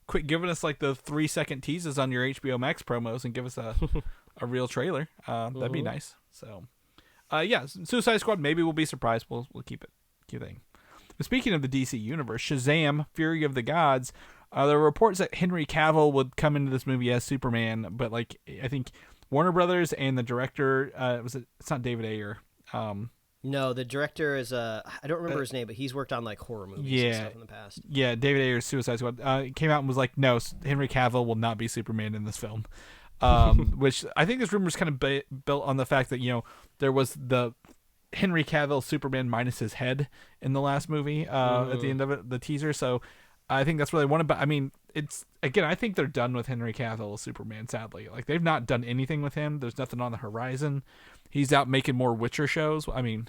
quit giving us like the 3-second teases on your HBO Max promos and give us a real trailer. That'd be nice. So. Suicide Squad, maybe we'll be surprised. We'll keep it. But speaking of the DC universe, Shazam, Fury of the Gods, there are reports that Henry Cavill would come into this movie as Superman, but like I think Warner Brothers and the director, it's not David Ayer. No, the director is I don't remember his name, but he's worked on like horror movies and stuff in the past. Yeah, David Ayer's Suicide Squad came out and was like, no, Henry Cavill will not be Superman in this film. Which I think this rumor is kind of built on the fact that there was the Henry Cavill Superman minus his head in the last movie at the end of it, the teaser. So I think that's what they wanted. But I mean, I think they're done with Henry Cavill Superman. Sadly, like they've not done anything with him. There's nothing on the horizon. He's out making more Witcher shows. I mean.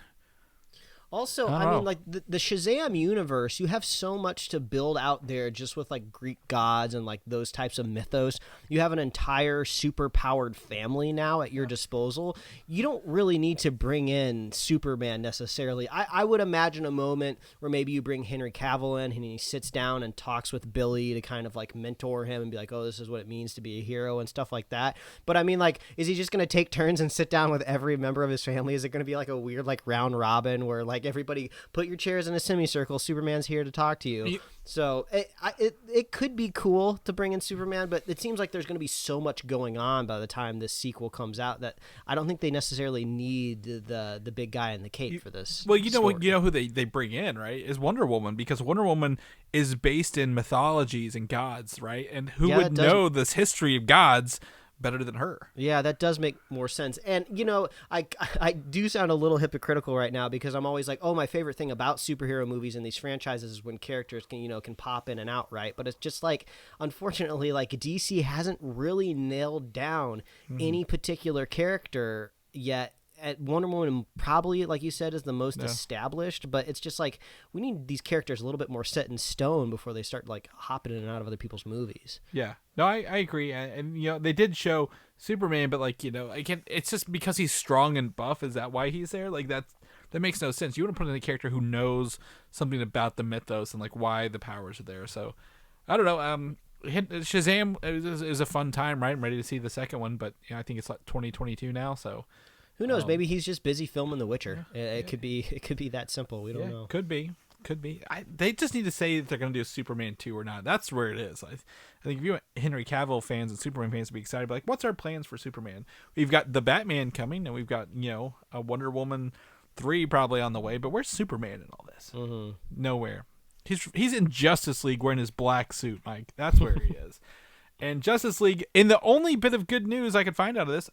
Also, I mean, like the Shazam universe, you have so much to build out there just with like Greek gods and like those types of mythos. You have an entire super powered family now at your disposal. You don't really need to bring in Superman necessarily. I would imagine a moment where maybe you bring Henry Cavill in and he sits down and talks with Billy to kind of like mentor him and be like, oh, this is what it means to be a hero and stuff like that. But I mean, like, is he just going to take turns and sit down with every member of his family? Is it going to be like a weird like round robin where like everybody put your chairs in a semicircle, Superman's here to talk to you? So it could be cool to bring in Superman, but it seems like there's going to be so much going on by the time this sequel comes out that I don't think they necessarily need the big guy in the cape for this. Well, you know who they bring in, right? Is Wonder Woman, because Wonder Woman is based in mythologies and gods, right? And who would know this history of gods better than her? Yeah, that does make more sense. And I do sound a little hypocritical right now because I'm always like, oh, my favorite thing about superhero movies and these franchises is when characters can pop in and out, right? But it's just like, unfortunately, like DC hasn't really nailed down any particular character yet. Wonder Woman probably, like you said, is the most established, but it's just like we need these characters a little bit more set in stone before they start like hopping in and out of other people's movies. Yeah, no, I agree, and they did show Superman, but like it's just because he's strong and buff. Is that why he's there? Like that makes no sense. You want to put in a character who knows something about the mythos and like why the powers are there. So I don't know. Shazam is a fun time, right? I'm ready to see the second one, but I think it's like 2022 now, so. Who knows? Maybe he's just busy filming The Witcher. It could be that simple. We don't know. Could be. They just need to say if they're going to do a Superman 2 or not. That's where it is. I think if you want Henry Cavill fans and Superman fans to be excited, like, what's our plans for Superman? We've got the Batman coming, and we've got a Wonder Woman 3 probably on the way. But where's Superman in all this? Mm-hmm. Nowhere. He's in Justice League wearing his black suit, Mike. That's where he is. And Justice League. And the only bit of good news I could find out of this,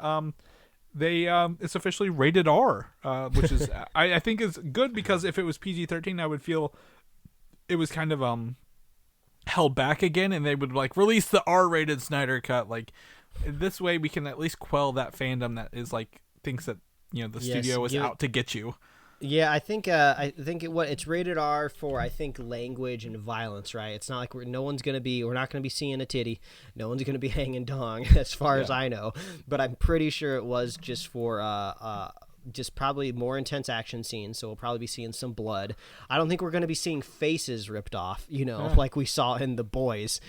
it's officially rated R, which is I think is good, because if it was PG-13, I would feel it was kind of held back again, and they would like release the R-rated Snyder cut. Like this way, we can at least quell that fandom that is like thinks that the studio is out to get you. Yeah, I think it's rated R for language and violence, right? It's not like we're not going to be seeing a titty, no one's going to be hanging dong, as far as I know. But I'm pretty sure it was just for just probably more intense action scenes, so we'll probably be seeing some blood. I don't think we're going to be seeing faces ripped off, like we saw in The Boys,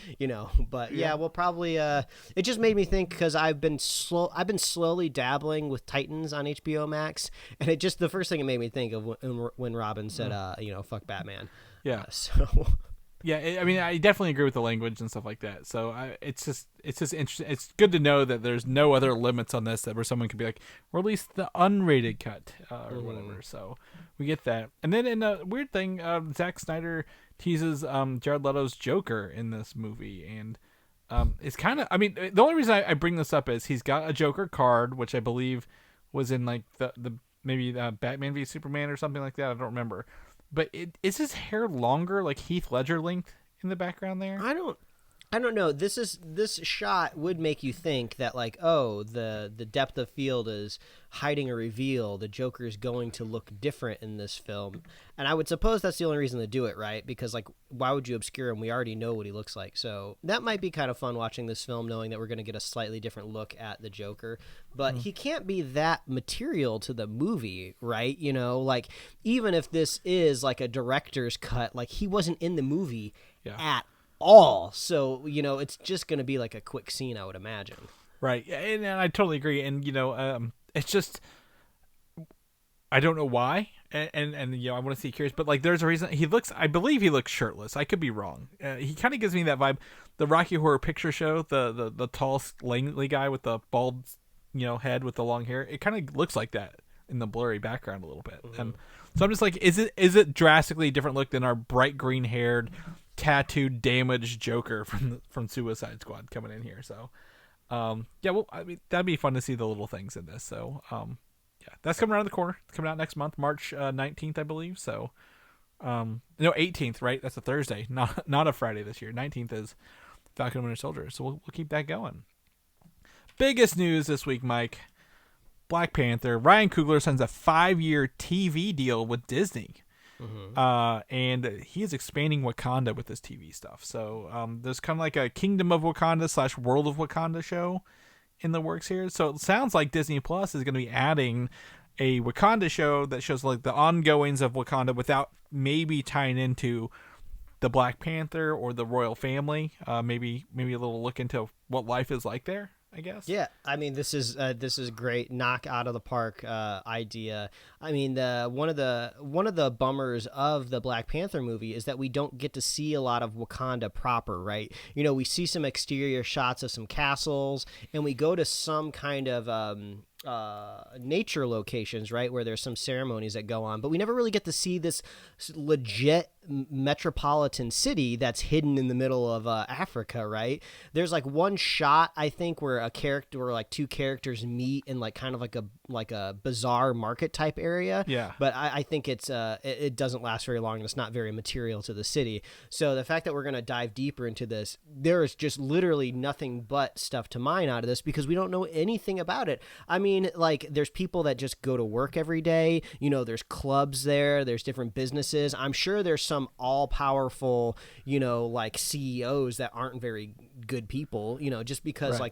But we'll probably. It just made me think, because I've been slowly dabbling with Titans on HBO Max, and the first thing it made me think of when Robin said, "fuck Batman." Yeah. So. Yeah, I mean, I definitely agree with the language and stuff like that. So it's just interesting. It's good to know that there's no other limits on this, that where someone could be like, release the unrated cut or whatever. So we get that. And then in a weird thing, Zack Snyder teases Jared Leto's Joker in this movie, and it's kind of. I mean, the only reason I bring this up is he's got a Joker card, which I believe was in like the maybe Batman v Superman or something like that. I don't remember. But is his hair longer, like Heath Ledger length in the background there? I don't know. This shot would make you think that, like, oh, the depth of field is hiding a reveal. The Joker is going to look different in this film, and I would suppose that's the only reason to do it, right? Because, like, why would you obscure him? We already know what he looks like. So that might be kind of fun watching this film, knowing that we're going to get a slightly different look at the Joker. But he can't be that material to the movie, right? Like, even if this is like a director's cut, like, he wasn't in the movie at all. So, it's just going to be like a quick scene, I would imagine. Right. And I totally agree. And, it's just, I don't know why. And I want to see curious, but like, there's a reason I believe he looks shirtless. I could be wrong. He kind of gives me that vibe. The Rocky Horror Picture Show, the tall, lanky guy with the bald, head with the long hair. It kind of looks like that in the blurry background a little bit. And so I'm just like, is it drastically different look than our bright green haired, tattooed, damaged Joker from Suicide Squad coming in here? So, well, I mean, that'd be fun to see the little things in this. So, that's coming around the corner. It's coming out next month, March 19th, I believe. So, 18th, right? That's a Thursday, not a Friday this year. 19th is Falcon and Winter Soldier. So we'll keep that going. Biggest news this week, Mike. Black Panther, Ryan Coogler signs a 5-year TV deal with Disney. And he is expanding Wakanda with this TV stuff. So there's kind of like a Kingdom of Wakanda / World of Wakanda show in the works here. So it sounds like Disney Plus is going to be adding a Wakanda show that shows like the ongoings of Wakanda without maybe tying into the Black Panther or the royal family. Maybe a little look into what life is like there, I guess. Yeah, I mean this is great, knock out of the park idea. I mean one of the bummers of the Black Panther movie is that we don't get to see a lot of Wakanda proper, right? You know, we see some exterior shots of some castles, and we go to some kind of nature locations, right, where there's some ceremonies that go on, but we never really get to see this legit metropolitan city that's hidden in the middle of Africa, right? There's like one shot, I think, where a character or like two characters meet in like kind of like a bazaar market type area. Yeah. But I think it doesn't last very long, and it's not very material to the city. So the fact that we're going to dive deeper into this, there is just literally nothing but stuff to mine out of this because we don't know anything about it. I mean, like, there's people that just go to work every day. You know, there's clubs there. There's different businesses. I'm sure there's some all-powerful, you know, like CEOs that aren't very good people. You know, just because right.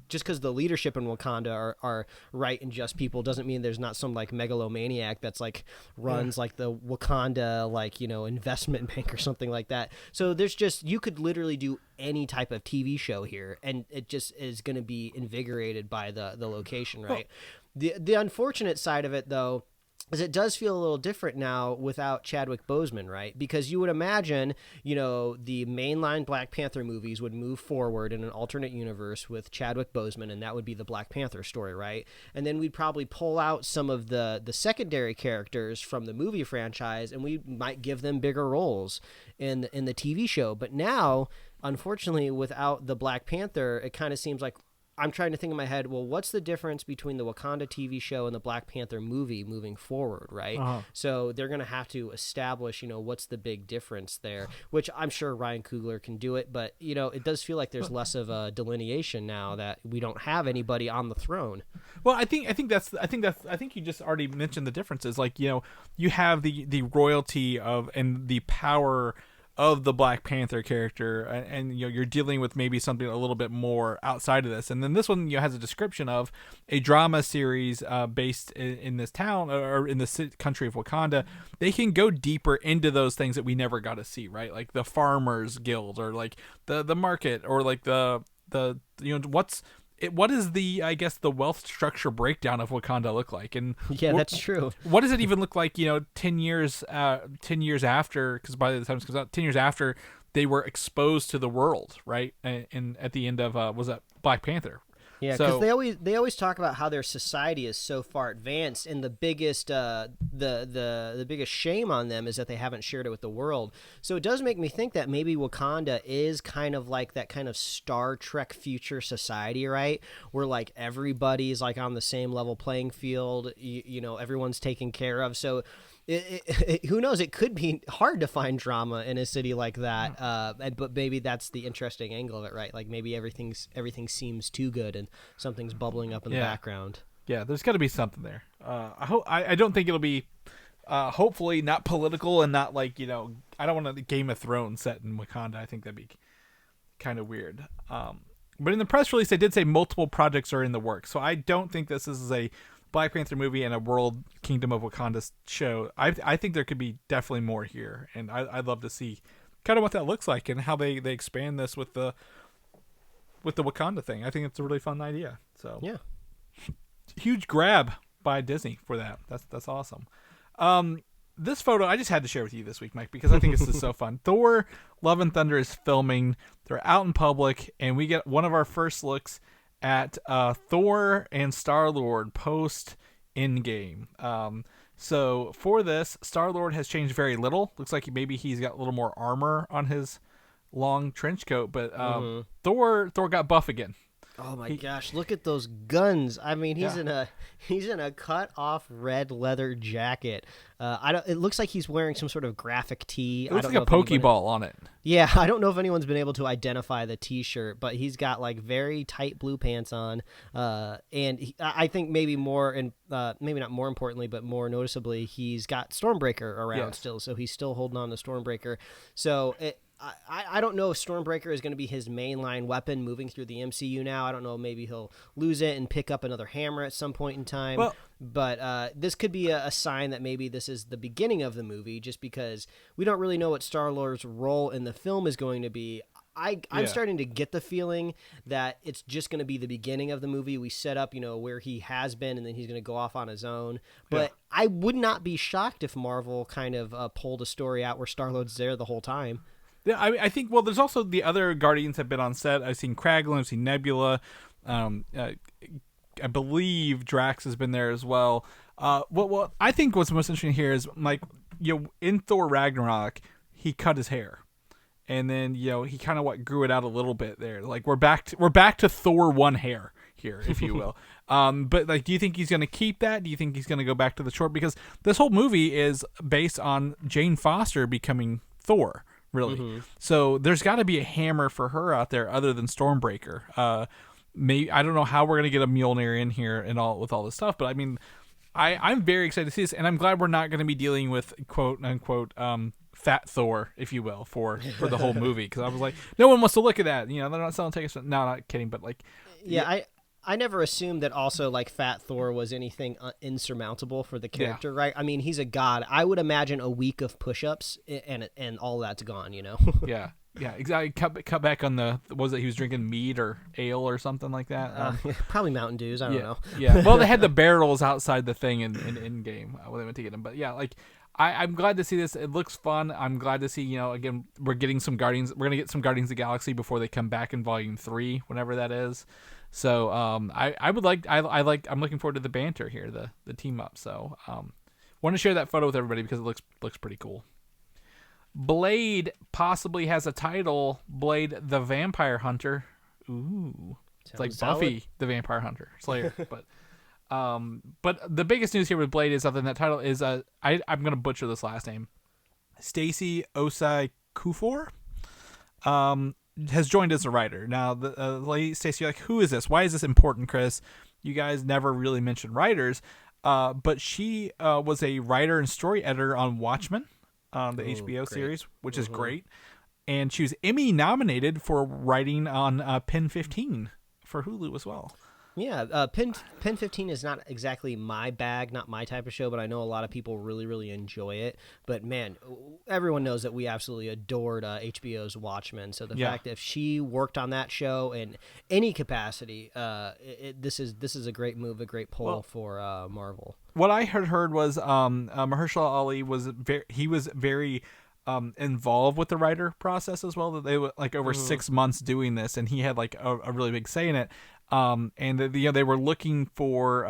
because the leadership in Wakanda are right and just people doesn't mean there's not some like megalomaniac that's like runs like the Wakanda, like, you know, investment bank or something like that. So there's just, you could literally do any type of TV show here, and it just is going to be invigorated by the location, right? The unfortunate side of it, though, is it does feel a little different now without Chadwick Boseman, right? Because you would imagine, you know, the mainline Black Panther movies would move forward in an alternate universe with Chadwick Boseman, and that would be the Black Panther story, right? And then we'd probably pull out some of the secondary characters from the movie franchise, and we might give them bigger roles in the TV show. But now, unfortunately, without the Black Panther, it kind of seems like I'm trying to think in my head, well, what's the difference between the Wakanda TV show and the Black Panther movie moving forward, right? So they're going to have to establish, you know, what's the big difference there, which I'm sure Ryan Coogler can do it, but, you know, it does feel like there's less of a delineation now that we don't have anybody on the throne. Well, I think you just already mentioned the differences. Like, you know, you have the royalty of and the power of the Black Panther character, and you know, you're dealing with maybe something a little bit more outside of this. And then this one, you know, has a description of a drama series based in this town or in the country of Wakanda. They can go deeper into those things that we never got to see, right? Like the Farmers Guild, or like the market, or like the you know, what is the, I guess, the wealth structure breakdown of Wakanda look like? And yeah, that's true. What does it even look like, you know, 10 years after, because by the time it comes out, 10 years after they were exposed to the world, right? And at the end of, was that Black Panther? Yeah, because they always talk about how their society is so far advanced, and the biggest the biggest shame on them is that they haven't shared it with the world. So it does make me think that maybe Wakanda is kind of like that kind of Star Trek future society, right? Where like everybody's like on the same level playing field, you know, everyone's taken care of. So who knows? It could be hard to find drama in a city like that, but maybe that's the interesting angle of it, right? Like maybe everything seems too good and something's bubbling up in the background. Yeah, there's got to be something there. I don't think it'll be, hopefully not political and not like, you know, I don't want a Game of Thrones set in Wakanda. I think that'd be kind of weird. But in the press release, they did say multiple projects are in the works, so I don't think this is a Black Panther movie and a World Kingdom of Wakanda show. I think there could be definitely more here, and I'd love to see kind of what that looks like and how they expand this with the Wakanda thing. I think it's a really fun idea. So yeah, huge grab by Disney for that. That's awesome. This photo I just had to share with you this week, Mike, because I think this is so fun. Thor: Love and Thunder is filming. They're out in public, and we get one of our first looks at Thor and Star-Lord post Endgame. So for this, Star-Lord has changed very little. Looks like maybe he's got a little more armor on his long trench coat, but Thor got buff again. Oh my gosh! Look at those guns. I mean, he's in a cut off red leather jacket. It looks like he's wearing some sort of graphic tee. It looks like a Pokeball on it. Yeah, I don't know if anyone's been able to identify the T-shirt, but he's got like very tight blue pants on, and I think maybe maybe not more importantly, but more noticeably, he's got Stormbreaker around still. So he's still holding on to Stormbreaker. So I don't know if Stormbreaker is going to be his mainline weapon moving through the MCU now. I don't know. Maybe he'll lose it and pick up another hammer at some point in time. But this could be a sign that maybe this is the beginning of the movie, just because we don't really know what Star-Lord's role in the film is going to be. I'm starting to get the feeling that it's just going to be the beginning of the movie. We set up, where he has been, and then he's going to go off on his own. But I would not be shocked if Marvel kind of pulled a story out where Star-Lord's there the whole time. Yeah, I think, well, there's also the other Guardians have been on set. I've seen Kraglin, I've seen Nebula. I believe Drax has been there as well. What I think what's most interesting here is, like, in Thor Ragnarok, he cut his hair. And then, he kind of grew it out a little bit there. Like, we're back to Thor one hair here, if you will. But, like, do you think he's going to keep that? Do you think he's going to go back to the short? Because this whole movie is based on Jane Foster becoming Thor. Really. Mm-hmm. So there's got to be a hammer for her out there other than Stormbreaker. I don't know how we're going to get a Mjolnir in here and with all this stuff, but I mean, I'm very excited to see this, and I'm glad we're not going to be dealing with quote unquote fat Thor, if you will, for the whole movie, because I was like, no one wants to look at that. They're not selling tickets. No, not kidding, but like, I never assumed that also like Fat Thor was anything insurmountable for the character, right? I mean, he's a god. I would imagine a week of push-ups and all that's gone, Yeah, exactly. Cut back on what was it? He was drinking mead or ale or something like that. Probably Mountain Dews. I don't know. Yeah. Well, they had the barrels outside the thing in game when they went to get them. But yeah, like I'm glad to see this. It looks fun. I'm glad to see. Again, we're getting some Guardians. We're gonna get some Guardians of the Galaxy before they come back in Volume 3, whenever that is. So I'm looking forward to the banter here, the team up. So want to share that photo with everybody because it looks pretty cool. Blade possibly has a title, Blade the Vampire Hunter. Ooh, it's like Buffy the Vampire Hunter Slayer. But the biggest news here with Blade is, other than that title, is I'm gonna butcher this last name, Stacey Osai Kufor. Has joined as a writer. Now, the lady Stacey, like, who is this? Why is this important, Chris? You guys never really mentioned writers, but she was a writer and story editor on Watchmen, the HBO series, which is great. And she was Emmy nominated for writing on Pen 15 for Hulu as well. Yeah, Pen 15 is not exactly my bag, not my type of show, but I know a lot of people really, really enjoy it. But man, everyone knows that we absolutely adored HBO's Watchmen. So the fact that if she worked on that show in any capacity, this is a great move, a great pull for Marvel. What I had heard was Mahershala Ali was very involved with the writer process as well. That they were like over 6 months doing this, and he had like a really big say in it. And they were looking for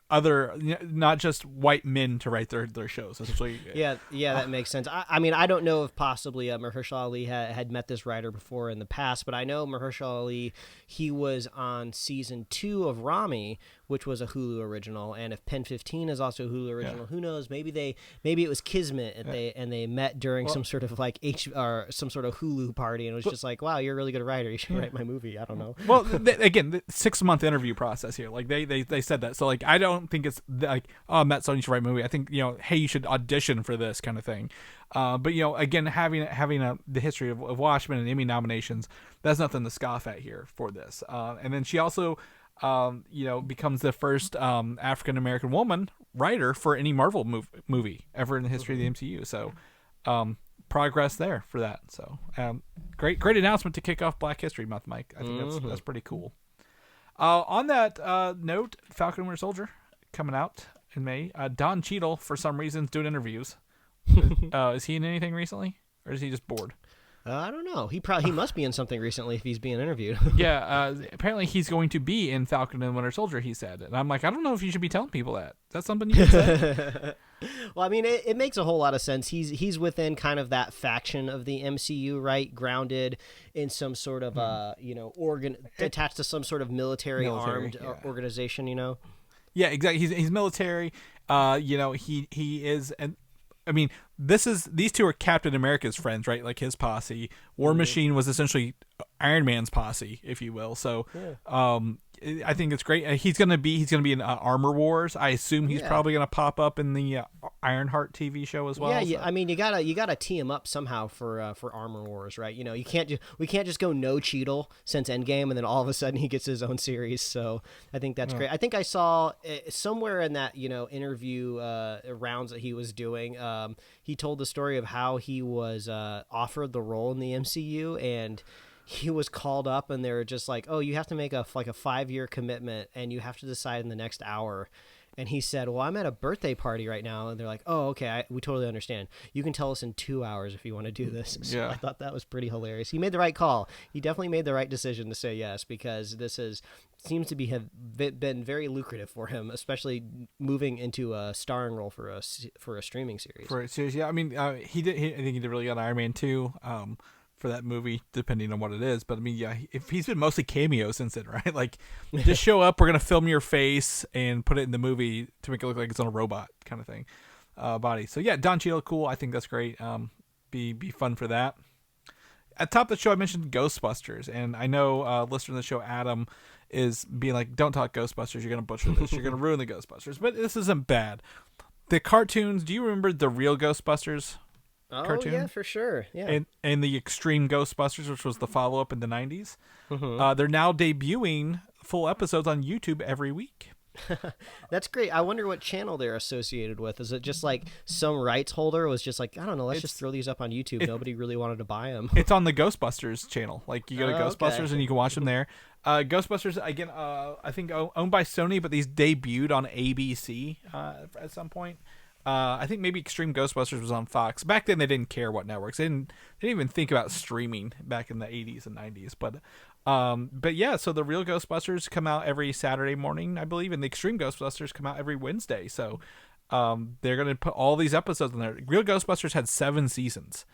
other, not just white men to write their shows. Essentially. Yeah, that makes sense. I mean, I don't know if possibly Mahershala Ali had met this writer before in the past, but I know Mahershala Ali, he was on season 2 of Rami, which was a Hulu original, and if Pen 15 is also a Hulu original, who knows? Maybe it was Kismet, and they met during some sort of like some sort of Hulu party, and it was just like, wow, you're a really good writer. You should write my movie. I don't know. Well, again, the 6-month interview process here, like they said that, so like I don't think it's like, oh, Matt Sony should write a movie. I think hey, you should audition for this kind of thing. But again, having the history of Watchmen and Emmy nominations, that's nothing to scoff at here for this. And then she also becomes the first African American woman writer for any Marvel movie ever in the history of the MCU. So progress there for that. So great announcement to kick off Black History Month, Mike. I think that's pretty cool. On that note, Falcon and Winter Soldier coming out in May. Don Cheadle, for some reason, is doing interviews. Is he in anything recently, or is he just bored? I don't know. He must be in something recently if he's being interviewed. Yeah, apparently he's going to be in Falcon and Winter Soldier, he said. And I'm like, I don't know if you should be telling people that. Is that something you can say? Well, I mean, it makes a whole lot of sense. He's within kind of that faction of the MCU, right? Grounded in some sort of attached to some sort of military armed organization, Yeah, exactly. He's military. He is, and I mean, these two are Captain America's friends, right? Like his posse. War Machine was essentially Iron Man's posse, if you will. So, I think it's great. He's gonna be in Armor Wars. I assume he's probably gonna pop up in the Ironheart TV show as well. Yeah. I mean, you gotta tee him up somehow for Armor Wars, right? We can't just go no Cheadle since Endgame, and then all of a sudden he gets his own series. So I think that's great. I think I saw somewhere in that interview rounds that he was doing. He told the story of how he was offered the role in the MCU and he was called up and they were just like, oh, you have to make a 5-year commitment and you have to decide in the next hour. And he said, well, I'm at a birthday party right now. And they're like, oh, okay, we totally understand. You can tell us in 2 hours if you want to do this. So I thought that was pretty hilarious. He made the right call. He definitely made the right decision to say yes, because this seems to have been very lucrative for him, especially moving into a starring role for a streaming series. For a series, yeah. I mean, I think he did really good on Iron Man 2. For that movie, depending on what it is. But I mean, yeah, if he's been mostly cameo since then, right? Like, just show up, we're going to film your face and put it in the movie to make it look like it's on a robot kind of thing, body. So yeah, Don Cheadle, cool. I think that's great. Be fun for that. At top of the show, I mentioned Ghostbusters, and I know listener of the show, Adam, is being like, don't talk Ghostbusters, you're going to butcher this, you're going to ruin the Ghostbusters. But this isn't bad. The cartoons, do you remember the Real Ghostbusters? Cartoon? Yeah, for sure. Yeah. And the Extreme Ghostbusters, which was the follow-up in the 90s. They're now debuting full episodes on YouTube every week. That's great. I wonder what channel they're associated with. Is it just like some rights holder was just like, I don't know, let's just throw these up on YouTube. Nobody really wanted to buy them. It's on the Ghostbusters channel. Like, you go to Ghostbusters and you can watch them there. Ghostbusters, again, I think owned by Sony, but these debuted on ABC at some point. I think maybe Extreme Ghostbusters was on Fox. Back then, they didn't care what networks. They didn't even think about streaming back in the 80s and 90s. But yeah, so the Real Ghostbusters come out every Saturday morning, I believe, and the Extreme Ghostbusters come out every Wednesday. So they're going to put all these episodes in there. Real Ghostbusters had 7 seasons,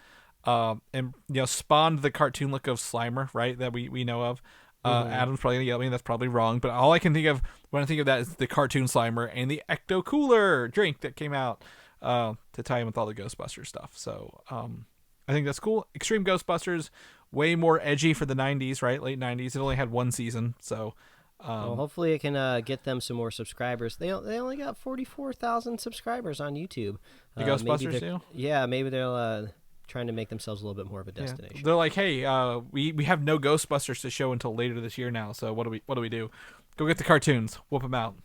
and spawned the cartoon look of Slimer, right, that we know of. Adam's probably gonna yell at me. That's probably wrong, but all I can think of when I think of that is the cartoon Slimer and the Ecto Cooler drink that came out to tie in with all the Ghostbusters stuff. So I think that's cool. Extreme Ghostbusters, way more edgy for the 90s, right? Late 90s. It only had 1 season, so. Well, hopefully it can get them some more subscribers. They only got 44,000 subscribers on YouTube. The Ghostbusters do? Yeah, maybe they'll. Trying to make themselves a little bit more of a destination. Yeah. They're like, hey, we have no Ghostbusters to show until later this year now. So what do we do? Go get the cartoons, whoop them out.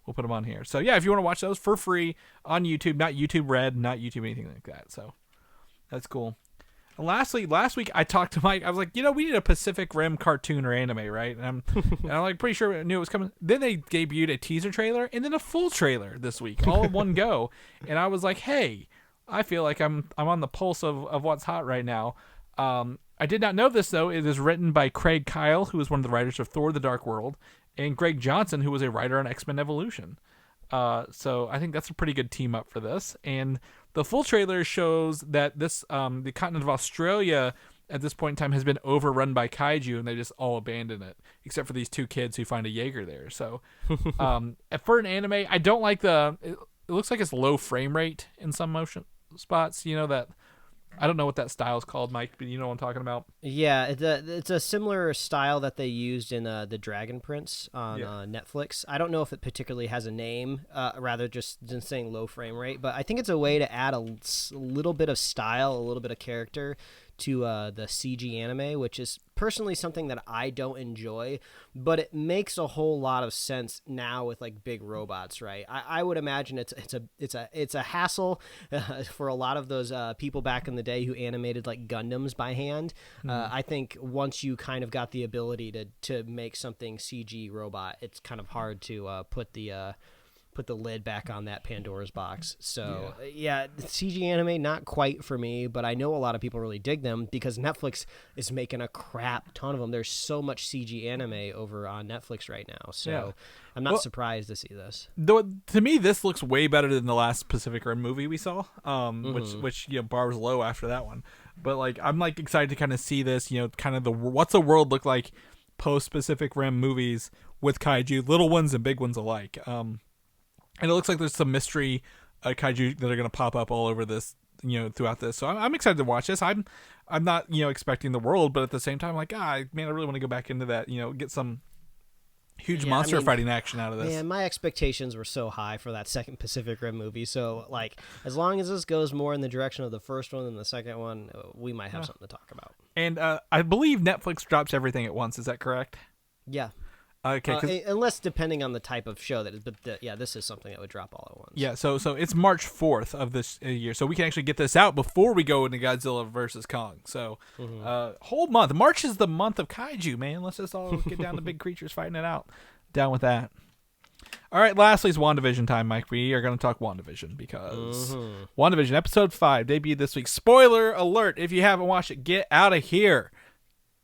We'll put them on here. So yeah, if you want to watch those for free on YouTube, not YouTube Red, not YouTube anything like that. So that's cool. And lastly, last week I talked to Mike. I was like, we need a Pacific Rim cartoon or anime, right? And I'm like pretty sure I knew it was coming. Then they debuted a teaser trailer and then a full trailer this week, all in one go. And I was like, hey, I feel like I'm on the pulse of what's hot right now. I did not know this, though. It is written by Craig Kyle, who is one of the writers of Thor: The Dark World, and Greg Johnson, who was a writer on X-Men Evolution. So I think that's a pretty good team up for this. And the full trailer shows that this the continent of Australia at this point in time has been overrun by kaiju, and they just all abandon it, except for these 2 kids who find a Jaeger there. So for an anime, I don't like it looks like it's low frame rate in some motion spots, that I don't know what that style is called, Mike, but you know what I'm talking about. Yeah, it's a similar style that they used in the Dragon Prince on Netflix. I don't know if it particularly has a name, rather just than saying low frame rate, but I think it's a way to add a little bit of style, a little bit of character to the CG anime, which is personally something that I don't enjoy, but it makes a whole lot of sense now with like big robots, right? I would imagine it's a hassle for a lot of those people back in the day who animated like Gundams by hand. I think once you kind of got the ability to make something CG robot, it's kind of hard to put put the lid back on that Pandora's box. So yeah, CG anime not quite for me, but I know a lot of people really dig them because Netflix is making a crap ton of them. There's so much CG anime over on Netflix right now, so I'm not surprised to see this. Though to me, this looks way better than the last Pacific Rim movie we saw, which bar was low after that one. But like, I'm like excited to kind of see this, kind of what's the world look like post Pacific Rim movies with kaiju, little ones and big ones alike. And it looks like there's some mystery kaiju that are going to pop up all over this, throughout this. So I'm excited to watch this. I'm not, expecting the world, but at the same time, like, man, I really want to go back into that, get some huge monster fighting action out of this. Man, my expectations were so high for that second Pacific Rim movie. So, like, as long as this goes more in the direction of the first one than the second one, we might have something to talk about. And I believe Netflix drops everything at once. Is that correct? Yeah. Okay. Unless depending on the type of show that is, but this is something that would drop all at once. Yeah. So it's March 4th of this year, so we can actually get this out before we go into Godzilla versus Kong. So, whole month. March is the month of kaiju, man. Let's just all get down to big creatures fighting it out. Down with that. All right. Lastly, it's WandaVision time, Mike. We are going to talk WandaVision because WandaVision episode 5 debuted this week. Spoiler alert! If you haven't watched it, get out of here.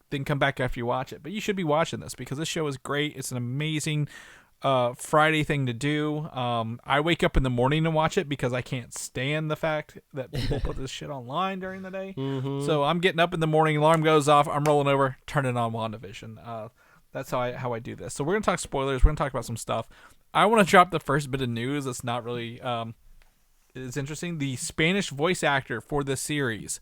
Then come back after you watch it. But you should be watching this because this show is great. It's an amazing Friday thing to do. I wake up in the morning to watch it because I can't stand the fact that people put this shit online during the day. So I'm getting up in the morning, alarm goes off, I'm rolling over, turning on WandaVision. That's how I do this. So we're going to talk spoilers. We're going to talk about some stuff. I want to drop the first bit of news that's not really it's interesting. The Spanish voice actor for this series,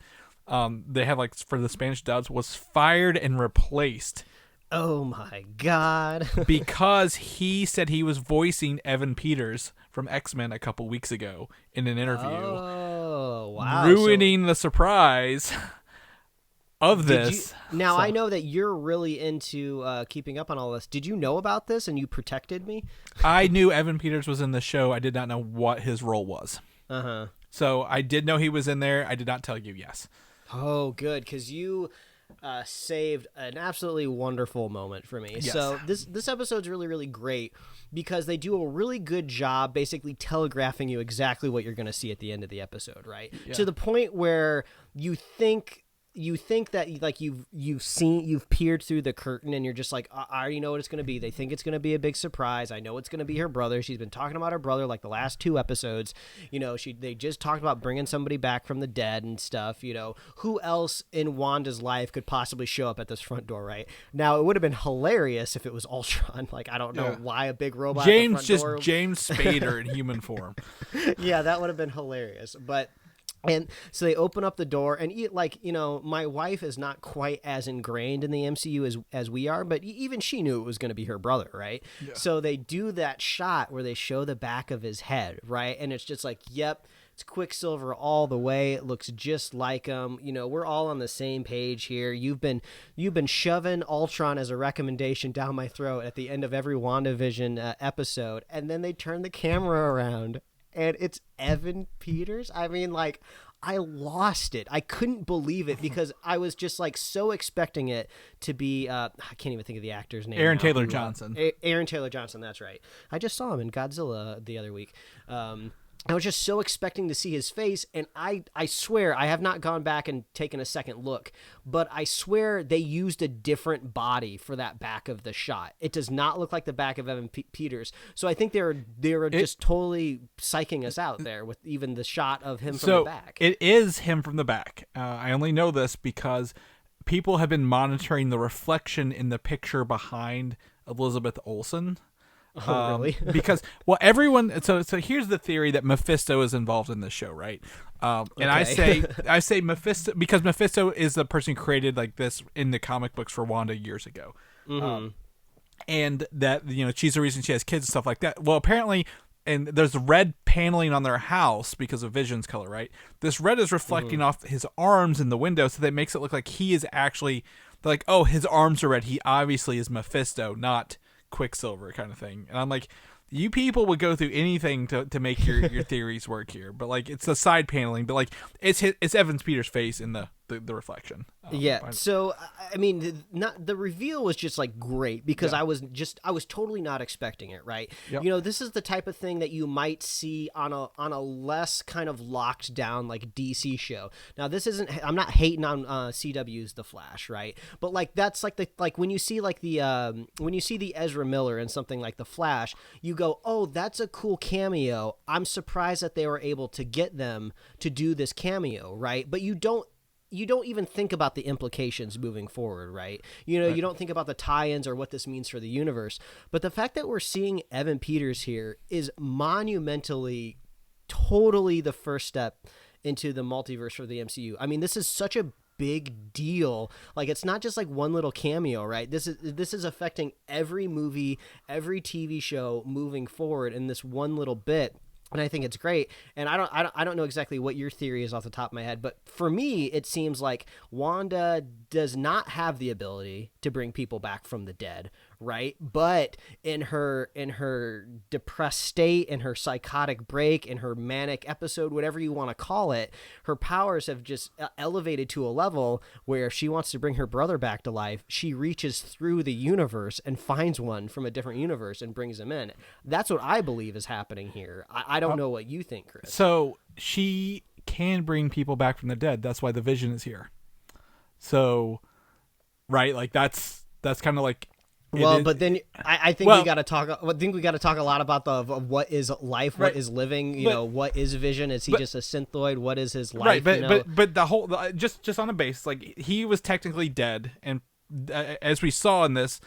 they have for the Spanish dubs, was fired and replaced. Oh my God. Because he said he was voicing Evan Peters from X-Men a couple weeks ago in an interview. Oh, wow. Ruining the surprise of this. I know that you're really into keeping up on all this. Did you know about this and you protected me? I knew Evan Peters was in the show. I did not know what his role was. So I did know he was in there. I did not tell you yes. Oh, good, because you saved an absolutely wonderful moment for me. Yes. So this episode's really, really great because they do a really good job basically telegraphing you exactly what you're going to see at the end of the episode, right? Yeah. To the point where you think that like you've peered through the curtain and you're just like, I already know what it's going to be. They think it's going to be a big surprise. I know it's going to be her brother. She's been talking about her brother like the last 2 episodes. They just talked about bringing somebody back from the dead and stuff. Who else in Wanda's life could possibly show up at this front door, right? Now, it would have been hilarious if it was Ultron. Like, I don't know why a big robot at the front door. James Spader in human form. Yeah, that would have been hilarious. And so they open up the door, and my wife is not quite as ingrained in the MCU as we are, but even she knew it was going to be her brother, right? Yeah. So they do that shot where they show the back of his head, right? And it's just like, yep, it's Quicksilver all the way. It looks just like him. We're all on the same page here. You've been shoving Ultron as a recommendation down my throat at the end of every WandaVision episode, and then they turn the camera around. And it's Evan Peters. I mean, I lost it. I couldn't believe it because I was just so expecting it to be. I can't even think of the actor's name. Aaron Taylor Johnson. Aaron Taylor Johnson. That's right. I just saw him in Godzilla the other week. I was just so expecting to see his face, and I swear I have not gone back and taken a second look, but I swear they used a different body for that back of the shot. It does not look like the back of Evan Peters, so I think they were just totally psyching us out there with even the shot of him from the back. It is him from the back. I only know this because people have been monitoring the reflection in the picture behind Elizabeth Olsen. Oh, really? Because everyone. So here's the theory that Mephisto is involved in this show, right? And okay. I say Mephisto because Mephisto is the person who created this in the comic books for Wanda years ago, and that she's the reason she has kids and stuff like that. Well, apparently, and there's red paneling on their house because of Vision's color, right? This red is reflecting off his arms in the window, so that makes it look like he is actually his arms are red. He obviously is Mephisto, not Quicksilver kind of thing. And I'm like, you people would go through anything to make your theories work here, but it's the side paneling, but it's Evan Peters' face in the the reflection. So I mean, not the reveal was just like great because I was totally not expecting it. Right. Yep. You know, this is the type of thing that you might see on a less kind of locked down like DC show. Now this isn't. I'm not hating on CW's The Flash, right? But like that's like when you see the Ezra Miller in something like The Flash, you go, oh, that's a cool cameo. I'm surprised that they were able to get them to do this cameo, right? But you don't even think about the implications moving forward, right? You know, you don't think about the tie-ins or what this means for the universe. But the fact that we're seeing Evan Peters here is monumentally, totally the first step into the multiverse for the MCU. I mean, this is such a big deal. Like, it's not just like one little cameo, right? This is affecting every movie, every TV show moving forward in this one little bit. And I think it's great. And I don't know exactly what your theory is off the top of my head, but for me, it seems like Wanda does not have the ability to bring people back from the dead, right? But in her depressed state, in her psychotic break, in her manic episode, whatever you want to call it, her powers have just elevated to a level where if she wants to bring her brother back to life, she reaches through the universe and finds one from a different universe and brings him in. That's what I believe is happening here. I don't know what you think, Chris. So she can bring people back from the dead. That's why the Vision is here. So, right, like that's kind of like. Well, but then I think we got to talk. I think we got to talk a lot about of what is life, what is living. You know, what is Vision? Is he just a synthoid? What is his life? Right, but the whole just on the base, like he was technically dead, and as we saw in this,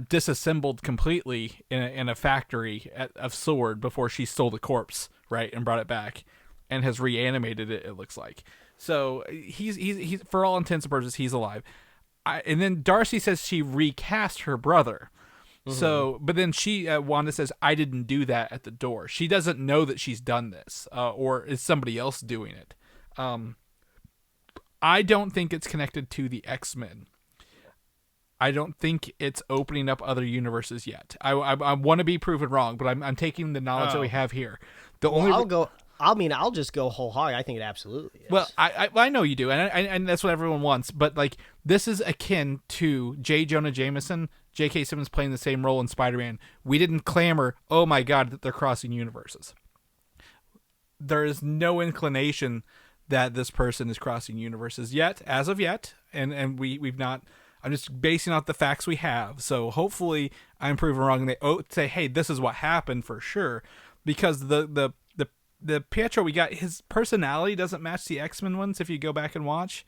disassembled completely in a factory of Sword before she stole the corpse, right, and brought it back, and has reanimated it. It looks like so he's for all intents and purposes he's alive. And then Darcy says she recast her brother. Mm-hmm. So, but then Wanda says, I didn't do that at the door. She doesn't know that she's done this, or is somebody else doing it. I don't think it's connected to the X-Men. I don't think it's opening up other universes yet. I want to be proven wrong, but I'm taking the knowledge that we have here. I'll just go whole hog. I think it absolutely is. Well, I know you do, and that's what everyone wants. But like, this is akin to J. Jonah Jameson, J.K. Simmons playing the same role in Spider-Man. We didn't clamor, oh my God, that they're crossing universes. There is no inclination that this person is crossing universes yet, as of yet, and we've not. I'm just basing off the facts we have. So hopefully, I'm proven wrong, and they say, hey, this is what happened for sure, because the Pietro we got, his personality doesn't match the X-Men ones if you go back and watch,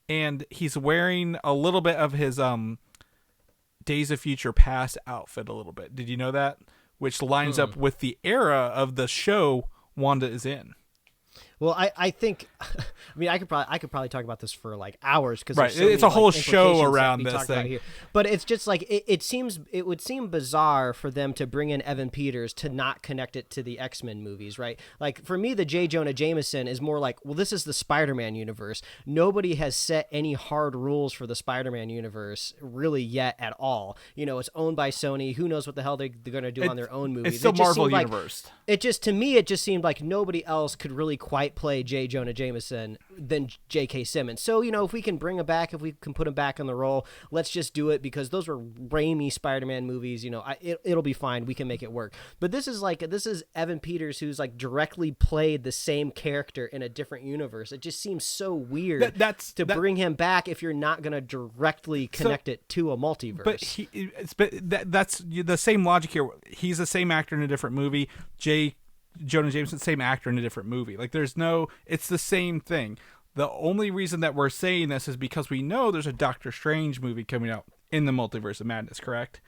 and he's wearing a little bit of his Days of Future Past outfit a little bit. Did you know that? Which lines up with the era of the show Wanda is in. Well, I think, I mean, I could probably talk about this for like hours because right, it's a whole show around this thing. But it's just like it would seem bizarre for them to bring in Evan Peters to not connect it to the X-Men movies, right? Like for me, the J. Jonah Jameson is more like, well, this is the Spider-Man universe. Nobody has set any hard rules for the Spider-Man universe really yet at all. You know, it's owned by Sony. Who knows what the hell they're going to do on their own movies? It's still Marvel universe. To me, it just seemed like nobody else could really quite play J. Jonah Jameson than J.K. Simmons. So, you know, if we can bring him back, if we can put him back on the role, let's just do it because those were Raimi Spider-Man movies. You know, it'll be fine. We can make it work. But this is Evan Peters who's like directly played the same character in a different universe. It just seems so weird to bring him back if you're not going to directly connect it to a multiverse. But that's the same logic here. He's the same actor in a different movie. J. Jonah Jameson, same actor in a different movie. Like it's the same thing. The only reason that we're saying this is because we know there's a Doctor Strange movie coming out in the Multiverse of Madness, correct?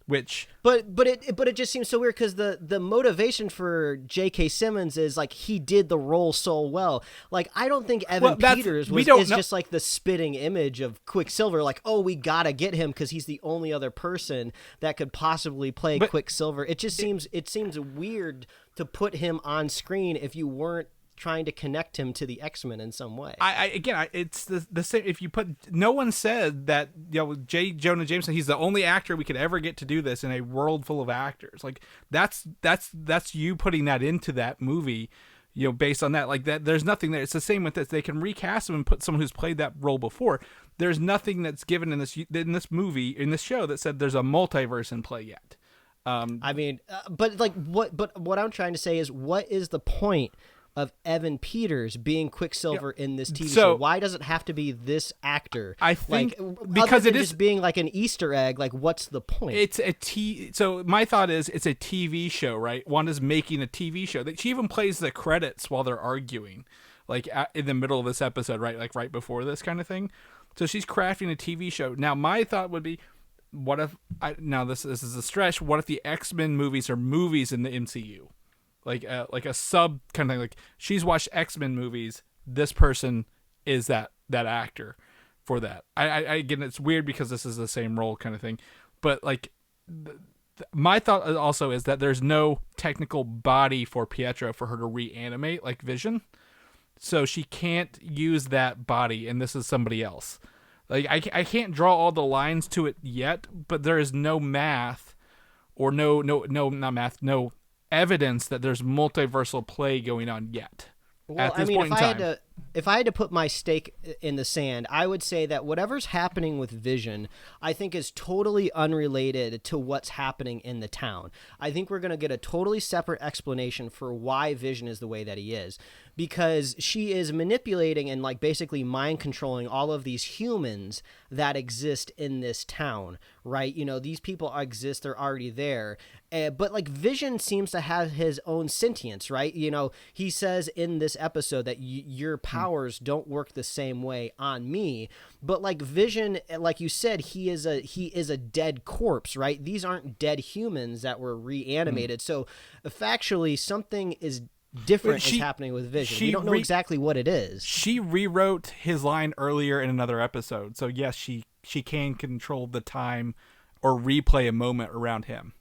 Which but it just seems so weird because the motivation for J.K. Simmons is like he did the role so well. Like I don't think Evan Peters is just like the spitting image of Quicksilver. Like, oh, we gotta get him because he's the only other person that could possibly play Quicksilver. It seems weird to put him on screen if you weren't trying to connect him to the X-Men in some way. It's the same. If you no one said that, you know, J. Jonah Jameson, he's the only actor we could ever get to do this in a world full of actors. Like that's you putting that into that movie based on that. Like that, there's nothing there. It's the same with this. They can recast him and put someone who's played that role before. There's nothing that's given in this movie, in this show, that said there's a multiverse in play yet. But what I'm trying to say is, what is the point of Evan Peters being Quicksilver in this TV show? Why does it have to be this actor? I think because it is just being like an Easter egg. Like, what's the point? So my thought is, it's a TV show, right? Wanda's making a TV show. She even plays the credits while they're arguing, like in the middle of this episode, right? Like right before this kind of thing. So she's crafting a TV show. Now my thought would be, what if this is a stretch? What if the X-Men movies are movies in the MCU? Like a sub kind of thing. Like, she's watched X-Men movies. This person is that actor for that. I again, it's weird because this is the same role kind of thing. But like, my thought also is that there's no technical body for Pietro for her to reanimate like Vision. So she can't use that body, and this is somebody else. Like, I can't draw all the lines to it yet, but there is no math or no evidence that there's multiversal play going on yet. Well, at this point in time. If I had to put my stake in the sand, I would say that whatever's happening with Vision, I think is totally unrelated to what's happening in the town. I think we're going to get a totally separate explanation for why Vision is the way that he is, because she is manipulating and like basically mind controlling all of these humans that exist in this town, right? These people exist, they're already there. But like Vision seems to have his own sentience, right? He says in this episode that your powers don't work the same way on me. But like Vision, like you said, he is a dead corpse, right? These aren't dead humans that were reanimated. So factually, something is different is happening with Vision. We don't know exactly what it is. She rewrote his line earlier in another episode. So yes, she can control the time or replay a moment around him.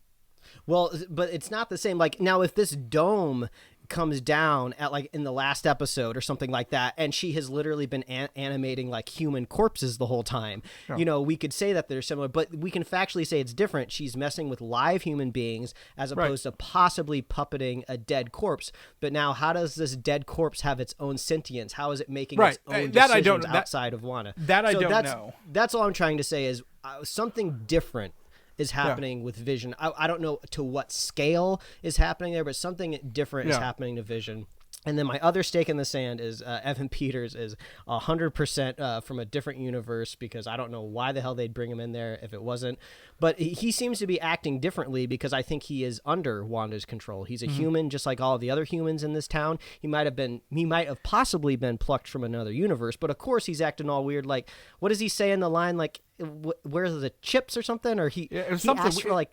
Well, but it's not the same. Like, now, if this dome comes down at like in the last episode or something like that, and she has literally been animating like human corpses the whole time, we could say that they're similar, but we can factually say it's different. She's messing with live human beings as opposed to possibly puppeting a dead corpse. But now, how does this dead corpse have its own sentience? How is it making its own decisions outside of Wanda? I don't know. That's all I'm trying to say is something different is happening with Vision. I don't know to what scale is happening there, but something different is happening to Vision. And then my other stake in the sand is Evan Peters is 100% from a different universe, because I don't know why the hell they'd bring him in there if it wasn't. But he seems to be acting differently because I think he is under Wanda's control. He's a human just like all of the other humans in this town. He might have possibly been plucked from another universe, but of course he's acting all weird. Like, what does he say in the line? Like, where's the chips or something? Or he asked for like,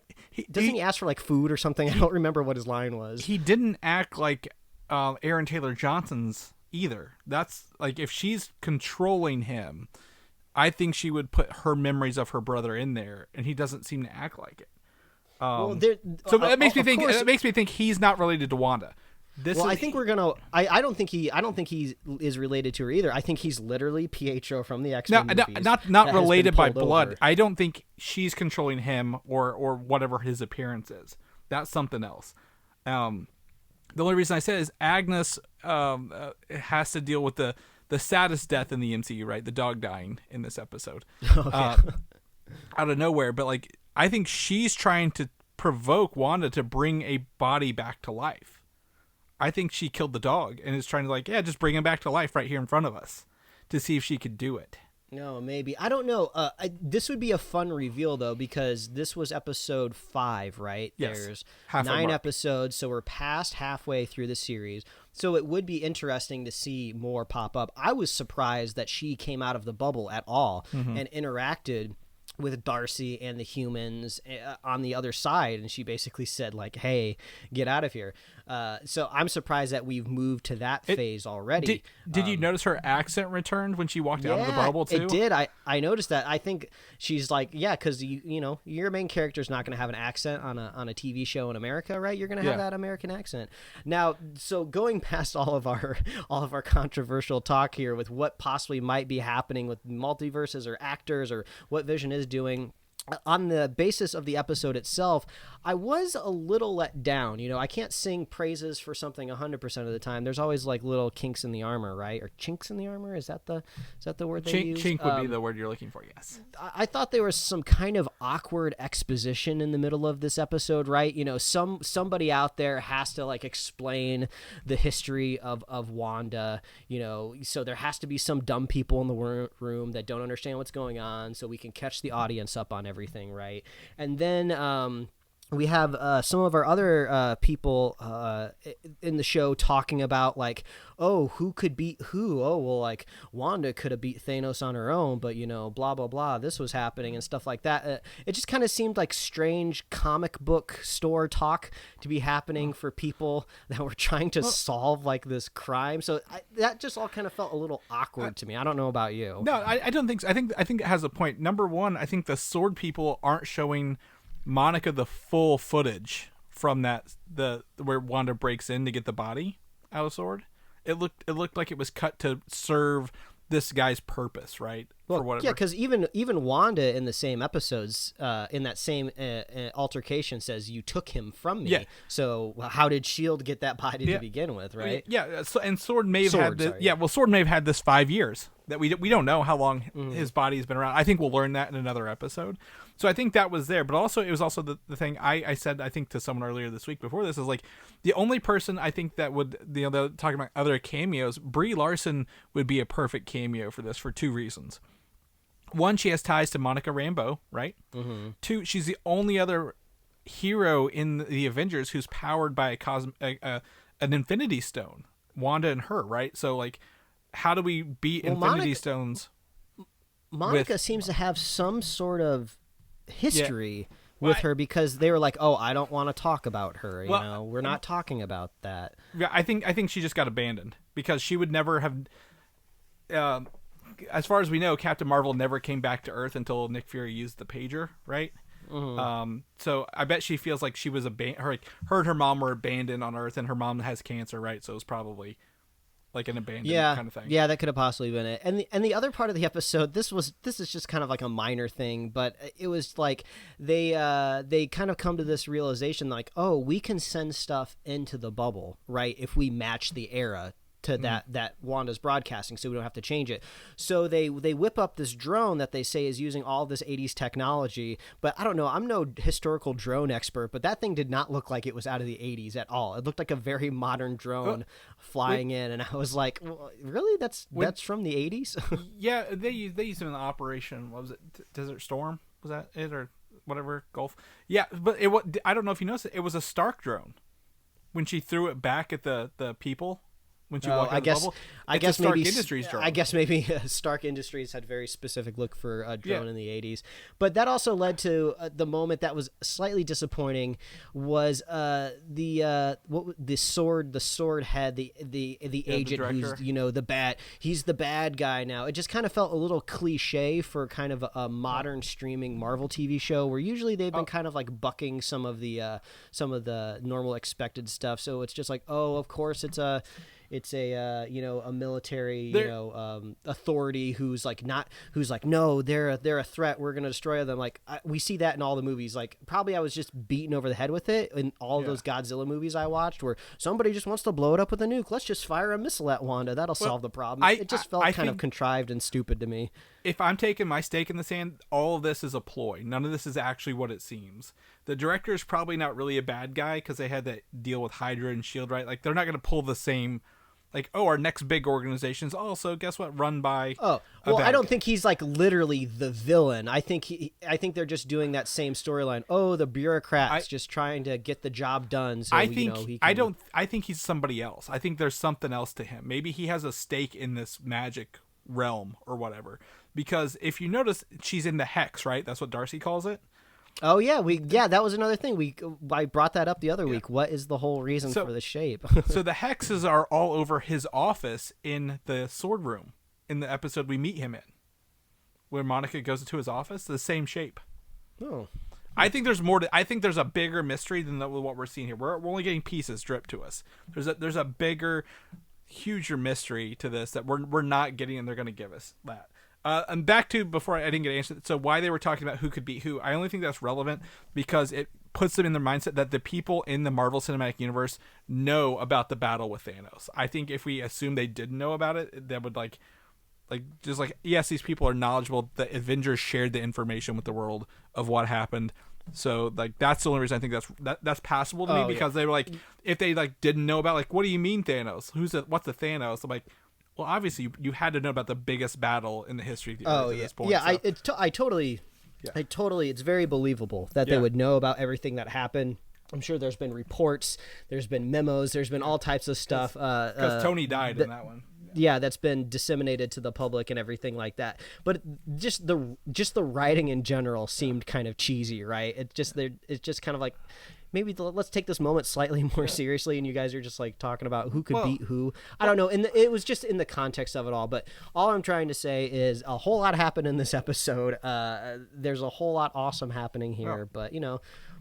doesn't he ask for like food or something? I don't remember what his line was. He didn't act like Aaron Taylor Johnson's either. That's like, if she's controlling him, I think she would put her memories of her brother in there, and he doesn't seem to act like it. So that makes me think. It makes me think he's not related to Wanda. I think we're gonna. I don't think he is related to her either. I think he's literally Pietro from the X-Men movies. Not related by blood. Over. I don't think she's controlling him or whatever his appearance is. That's something else. The only reason I say is Agnes has to deal with the saddest death in the MCU, right? The dog dying in this episode. Out of nowhere. But like, I think she's trying to provoke Wanda to bring a body back to life. I think she killed the dog and is trying to like, just bring him back to life right here in front of us to see if she could do it. No, maybe. I don't know. This would be a fun reveal, though, because this was episode 5, right? Yes. There's 9 episodes, so we're past halfway through the series. So it would be interesting to see more pop up. I was surprised that she came out of the bubble at all and interacted with Darcy and the humans on the other side, and she basically said like, hey, get out of here. So I'm surprised that we've moved to that phase already. Did you notice her accent returned when she walked out of the bubble too? It did. I noticed that. I think she's like, because you know, your main character's not going to have an accent on a TV show in America, right? You're going to have that American accent. Now, so going past all of our controversial talk here with what possibly might be happening with multiverses or actors or what Vision is doing, on the basis of the episode itself, I was a little let down. I can't sing praises for something 100% of the time. There's always like little kinks in the armor, right? Or chinks in the armor? Is that the word they use? Chink would be the word you're looking for, yes. I thought there was some kind of awkward exposition in the middle of this episode, right? Somebody out there has to like explain the history of Wanda, so there has to be some dumb people in the room that don't understand what's going on, so we can catch the audience up on everything, right? And then we have some of our other people in the show talking about like, oh, who could beat who? Oh, well, like Wanda could have beat Thanos on her own, but blah blah blah, this was happening and stuff like that. It just kind of seemed like strange comic book store talk to be happening for people that were trying to solve like this crime. So that just all kind of felt a little awkward to me. I don't know about you. No, I don't think so. I think it has a point. Number one, I think the sword people aren't showing Monica the full footage from where Wanda breaks in to get the body out of Sword. It looked like it was cut to serve this guy's purpose, right? Well, for whatever. Yeah, because even Wanda in the same episodes, in that same altercation, says you took him from me. Yeah. So how did Shield get that body to begin with, right? Yeah. So, and Sword may have had this. Yeah. Well, Sword may have had this 5 years. That we don't know how long his body has been around. I think we'll learn that in another episode. So I think that was there, but also it was also the thing I said, I think to someone earlier this week before this, is like the only person I think that would, talking about other cameos, Brie Larson would be a perfect cameo for this for two reasons. One, she has ties to Monica Rambeau, right? Mm-hmm. Two, she's the only other hero in the Avengers who's powered by an Infinity Stone. Wanda and her, right? So like, how do we beat Infinity Stones? Monica seems to have some sort of history with her, because they were like, oh, I don't want to talk about her. We're not talking about that. Yeah, I think she just got abandoned because she would never have. As far as we know, Captain Marvel never came back to Earth until Nick Fury used the pager, right? Mm-hmm. So I bet she feels like she was her and her mom were abandoned on Earth, and her mom has cancer, right? So it was probably like an abandoned kind of thing. Yeah, that could have possibly been it. And the other part of the episode, this is just kind of like a minor thing, but it was like they kind of come to this realization like, oh, we can send stuff into the bubble, right? If we match the era to that Wanda's broadcasting, so we don't have to change it. So they whip up this drone that they say is using all this 80s technology, but I don't know, I'm no historical drone expert, but that thing did not look like it was out of the 80s at all. It looked like a very modern drone flying in, and I was like, well, really? That's from the 80s? Yeah, they used it in the Operation, what was it, Desert Storm? Was that it, or whatever, Gulf? Yeah, but I don't know if you noticed it was a Stark drone when she threw it back at the people. When you walk out the bubble, I guess maybe Industries drone. I guess maybe Stark Industries had a very specific look for a drone in the 80s. But that also led to the moment that was slightly disappointing was the sword head, the agent who's he's the bad guy now. It just kind of felt a little cliche for kind of a modern streaming Marvel TV show, where usually they've been kind of like bucking some of the normal expected stuff. So it's just like, oh, of course it's a military authority who's like no, they're a threat, we're gonna destroy them. Like we see that in all the movies. Like probably I was just beaten over the head with it in all of those Godzilla movies I watched, where somebody just wants to blow it up with a nuke. Let's just fire a missile at Wanda, that'll solve the problem. It just felt kind of contrived and stupid to me. If I'm taking my stake in the sand, all of this is a ploy. None of this is actually what it seems. The director is probably not really a bad guy because they had to deal with Hydra and S.H.I.E.L.D., right? Like they're not going to pull the same, like, oh, our next big organization is also, guess what, run by I don't think he's like literally the villain. I think they're just doing that same storyline. Oh, the bureaucrats just trying to get the job done. So I think he's somebody else. I think there's something else to him. Maybe he has a stake in this magic realm or whatever. Because if you notice, she's in the hex, right? That's what Darcy calls it. Oh yeah, that was another thing. I brought that up the other week. What is the whole reason for the shape? So the hexes are all over his office in the sword room in the episode we meet him in, where Monica goes into his office. The same shape. Oh, I think there's more. I think there's a bigger mystery than what we're seeing here. We're only getting pieces dripped to us. There's a bigger, huger mystery to this that we're not getting, and they're going to give us that. And back to before I didn't get answered. So why they were talking about who could beat who? I only think that's relevant because it puts them in their mindset that the people in the Marvel Cinematic Universe know about the battle with Thanos. I think if we assume they didn't know about it, that would yes, these people are knowledgeable. The Avengers shared the information with the world of what happened. So that's the only reason I think that's passable to me because they were like, if they didn't know about what do you mean Thanos? What's the Thanos? I'm like, well, obviously you had to know about the biggest battle in the history of the Earth at this point. Yeah, so. I totally, it's very believable that they would know about everything that happened. I'm sure there's been reports, there's been memos, there's been all types of stuff. Because Tony died in that one. Yeah, that's been disseminated to the public and everything like that. But just the writing in general seemed kind of cheesy, right? It's just kind of like, maybe let's take this moment slightly more seriously, and you guys are just talking about who could beat who. I don't know. And it was just in the context of it all. But all I'm trying to say is a whole lot happened in this episode. There's a whole lot awesome happening here. But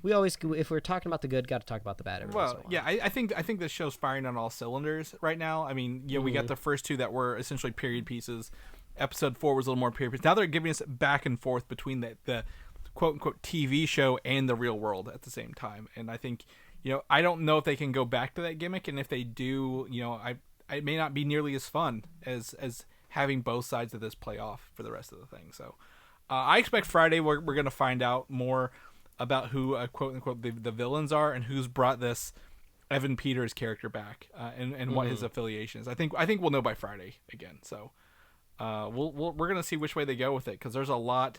we always, if we're talking about the good, got to talk about the bad. I think this show's firing on all cylinders right now. I mean, we got the first two that were essentially period pieces. Episode 4 was a little more period piece. Now they're giving us back and forth between the quote unquote TV show and the real world at the same time. And I think, I don't know if they can go back to that gimmick. And if they do, it may not be nearly as fun as having both sides of this play off for the rest of the thing. So I expect Friday we're going to find out more about who quote unquote the villains are and who's brought this Evan Peters character back and what his affiliation is. I think we'll know by Friday again. So we're gonna see which way they go with it because there's a lot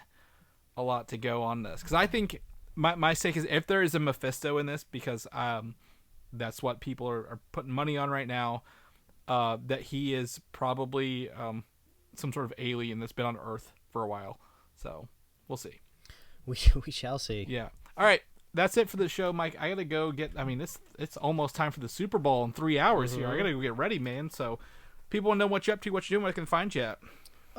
to go on this. Because I think my stake is if there is a Mephisto in this because that's what people are putting money on right now. That he is probably some sort of alien that's been on Earth for a while. So we'll see. We shall see. Yeah. All right. That's it for the show, Mike. I gotta go it's almost time for the Super Bowl in 3 hours here. I gotta go get ready, man. So people want to know what you're up to, what you're doing, where they can find you at.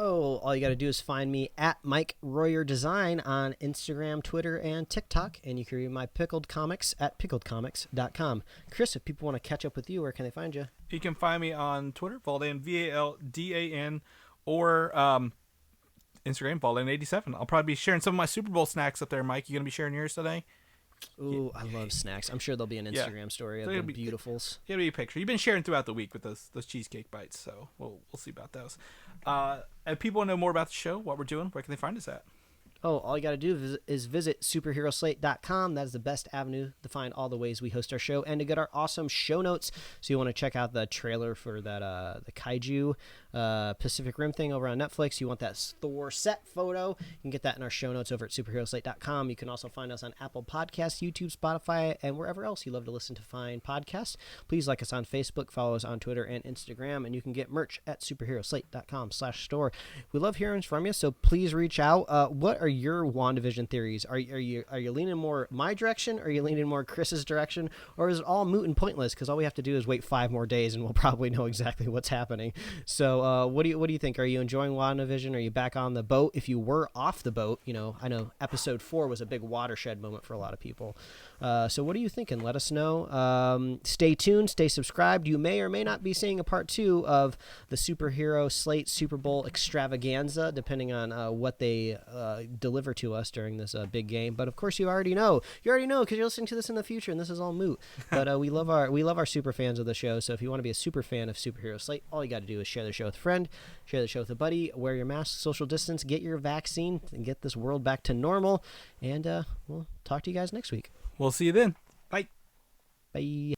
Oh, all you got to do is find me at Mike Royer Design on Instagram, Twitter, and TikTok. And you can read my Pickled Comics at pickledcomics.com. Chris, if people want to catch up with you, where can they find you? You can find me on Twitter, Valdan, Valdan, or Instagram, Valdan87. I'll probably be sharing some of my Super Bowl snacks up there, Mike. You going to be sharing yours today? Ooh, I love snacks. I'm sure there'll be an Instagram story of the beautifuls. It'll be a picture. You've been sharing throughout the week with those cheesecake bites, so we'll see about those. If people want to know more about the show, what we're doing, where can they find us at? Oh, all you got to do is visit superheroslate.com. That is the best avenue to find all the ways we host our show and to get our awesome show notes. So you want to check out the trailer for that the Kaiju Pacific Rim thing over on Netflix. You want that Thor set photo. You can get that in our show notes over at superheroslate.com. You can also find us on Apple Podcasts, YouTube, Spotify, and wherever else you love to listen to find podcasts. Please like us on Facebook, follow us on Twitter and Instagram, and you can get merch at superheroslate.com/store. We love hearing from you, so please reach out. What are your WandaVision theories? Are you leaning more my direction? Are you leaning more Chris's direction? Or is it all moot and pointless? Because all we have to do is wait 5 more days, and we'll probably know exactly what's happening. So what do you think? Are you enjoying WandaVision? Are you back on the boat? If you were off the boat, I know episode 4 was a big watershed moment for a lot of people. So what are you thinking? Let us know. Stay tuned. Stay subscribed. You may or may not be seeing a part 2 of the Superhero Slate Super Bowl extravaganza, depending on what they deliver to us during this big game. But of course, you already know because you're listening to this in the future, and this is all moot. But we love our super fans of the show. So if you want to be a super fan of Superhero Slate, all you got to do is share the show with a friend, share the show with a buddy, wear your mask, social distance, get your vaccine, and get this world back to normal. And we'll talk to you guys next week. We'll see you then. Bye. Bye.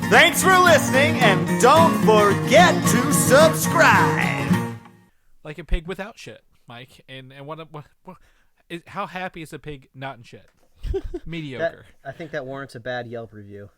Thanks for listening, and don't forget to subscribe. Like a pig without shit, Mike. And how happy is a pig not in shit? Mediocre. I think that warrants a bad Yelp review.